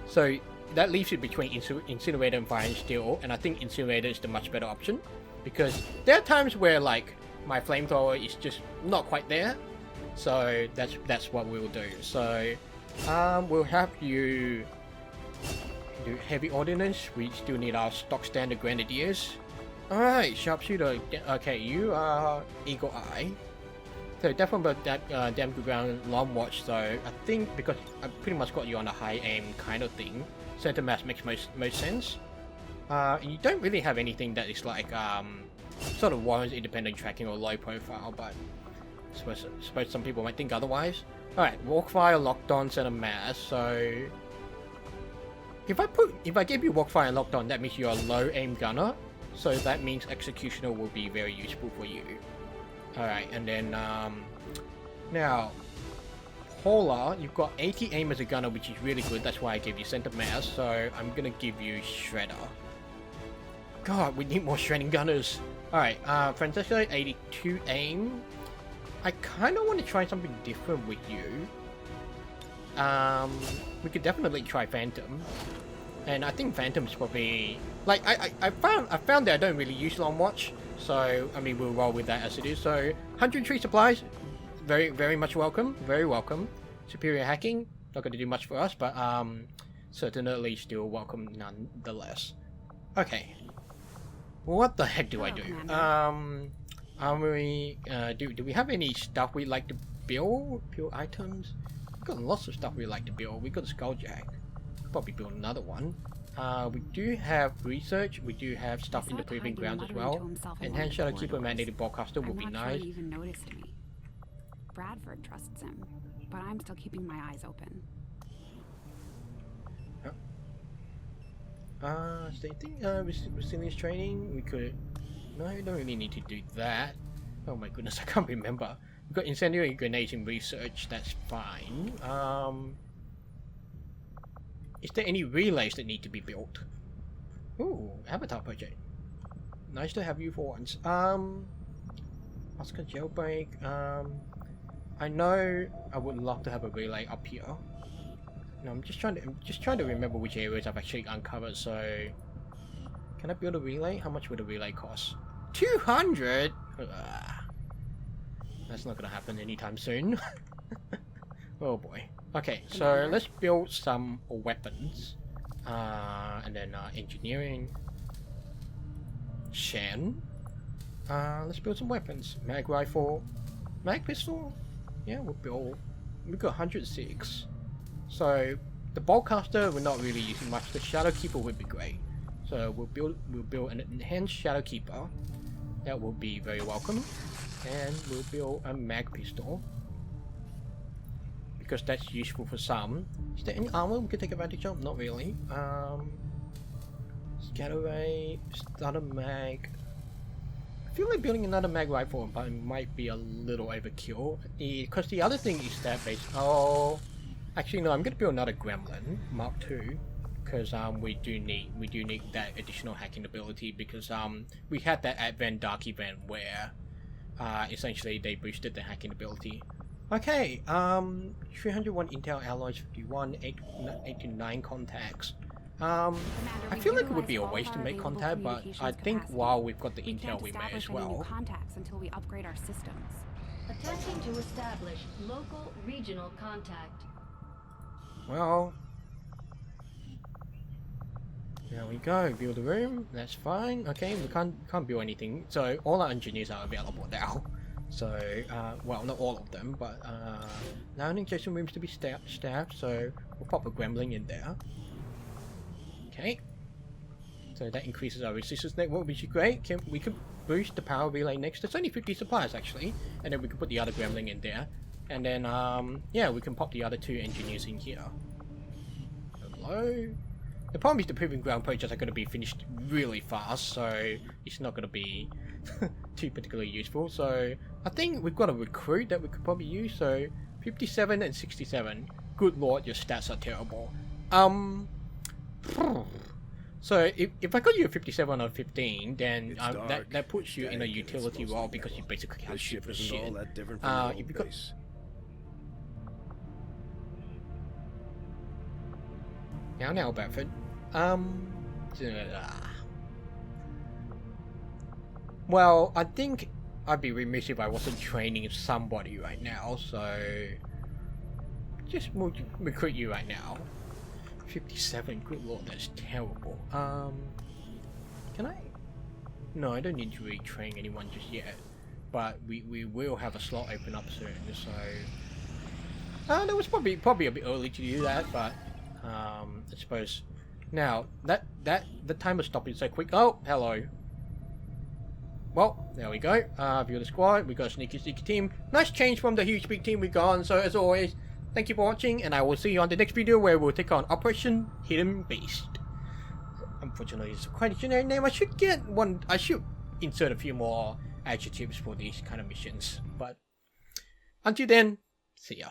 So that leaves it between Incinerator and Fire and Steel, and I think Incinerator is the much better option, because there are times where like my flamethrower is just not quite there. So that's what we will do. So we'll have you do heavy ordnance. We still need our stock standard grenadiers. Alright, sharpshooter. Okay, you are Eagle Eye. So definitely that damn good ground long watch. So I think because I pretty much got you on a high aim kind of thing, center mass makes most sense. You don't really have anything that is like sort of warrants independent tracking or low profile, but Suppose some people might think otherwise. Alright, walkfire, lockdowns, and a mass. So if I give you walkfire and lockdown, that means you're a low aim gunner. So that means executioner will be very useful for you. Alright, and then now Hauler, you've got 80 aim as a gunner, which is really good. That's why I gave you center mass. So I'm gonna give you shredder. God, we need more shredding gunners. Alright, Francesco, 82 aim. I kind of want to try something different with you. We could definitely try Phantom. And I think Phantom's probably... Like, I found that I don't really use Long Watch. So, I mean, we'll roll with that as it is. So, 103 supplies. Very, very much welcome. Very welcome. Superior hacking. Not going to do much for us, but certainly still welcome nonetheless. Okay. What the heck do I do? Armory, do we have any stuff we like to build? Build items? We've got lots of stuff we like to build. We've got a Skulljack. Probably build another one. We do have research. We do have stuff in the proving grounds as well. Enhanced Shadow Keeper Mandated Broadcaster would be nice. He even noticed me. Bradford trusts him, but I'm still keeping my eyes open. Same thing. Resilience training. We could. No, you don't really need to do that. Oh my goodness, I can't remember. We've got incendiary grenades in research. That's fine. Is there any relays that need to be built? Ooh, Avatar project. Nice to have you for once. Oscar jailbreak. I know I would love to have a relay up here. No, I'm just trying to remember which areas I've actually uncovered. So, can I build a relay? How much would a relay cost? 200. That's not gonna happen anytime soon. Oh boy. Okay, so let's build some weapons, and then engineering. Shen. Let's build some weapons. Mag rifle, mag pistol. Yeah, we'll build. We've got 106. So the boltcaster we're not really using much. The Shadow Keeper would be great. So we'll build an enhanced Shadow Keeper. That will be very welcome. And we'll build a mag pistol, because that's useful for some. Is there any armor we could take advantage of? Not really. Scatter ray, starter mag. I feel like building another mag rifle, but it might be a little overkill. Because the other thing is that oh, actually no, I'm gonna build another Gremlin Mark II, because we do need that additional hacking ability, because we had that Advent Dark event where essentially they boosted the hacking ability. Okay, 301 Intel alloys, 51, 8 to 9 contacts. I feel like it would be a waste to make contact, but I think while we've got the intel, we may as well. Contacts until we upgrade our systems. Attempting to establish local regional contact. Well, there we go. Build a room. That's fine. Okay, we can't build anything. So all our engineers are available now. So, well, not all of them, but now injection rooms to be staffed. So we'll pop a Gremlin in there. Okay. So that increases our resistance network, which is great. We could boost the power relay next. There's only 50 supplies actually, and then we can put the other Gremlin in there, and then yeah, we can pop the other 2 engineers in here. Hello. The problem is the proving ground projects are going to be finished really fast, so it's not going to be too particularly useful. So I think we've got a recruit that we could probably use. So 57 and 67. Good lord, your stats are terrible. So if I got you a 57 or 15, then that puts you in a utility role, because you basically can't shoot for shit. If you got... Now, Bradford. Well, I think I'd be remiss if I wasn't training somebody right now, so just recruit you right now. 57, good lord, that's terrible. Can I? No, I don't need to retrain anyone just yet, but we will have a slot open up soon, so that was probably a bit early to do that, but I suppose now that the timer stopping so quick. Oh, hello. well, there we go. View the squad. We got a sneaky team. Nice change from the huge big team we got. So as always, thank you for watching, and I will see you on the next video where we'll take on Operation Hidden Beast. Unfortunately, it's quite a generic name. I should get one. I should insert a few more adjectives for these kind of missions. But until then, see ya.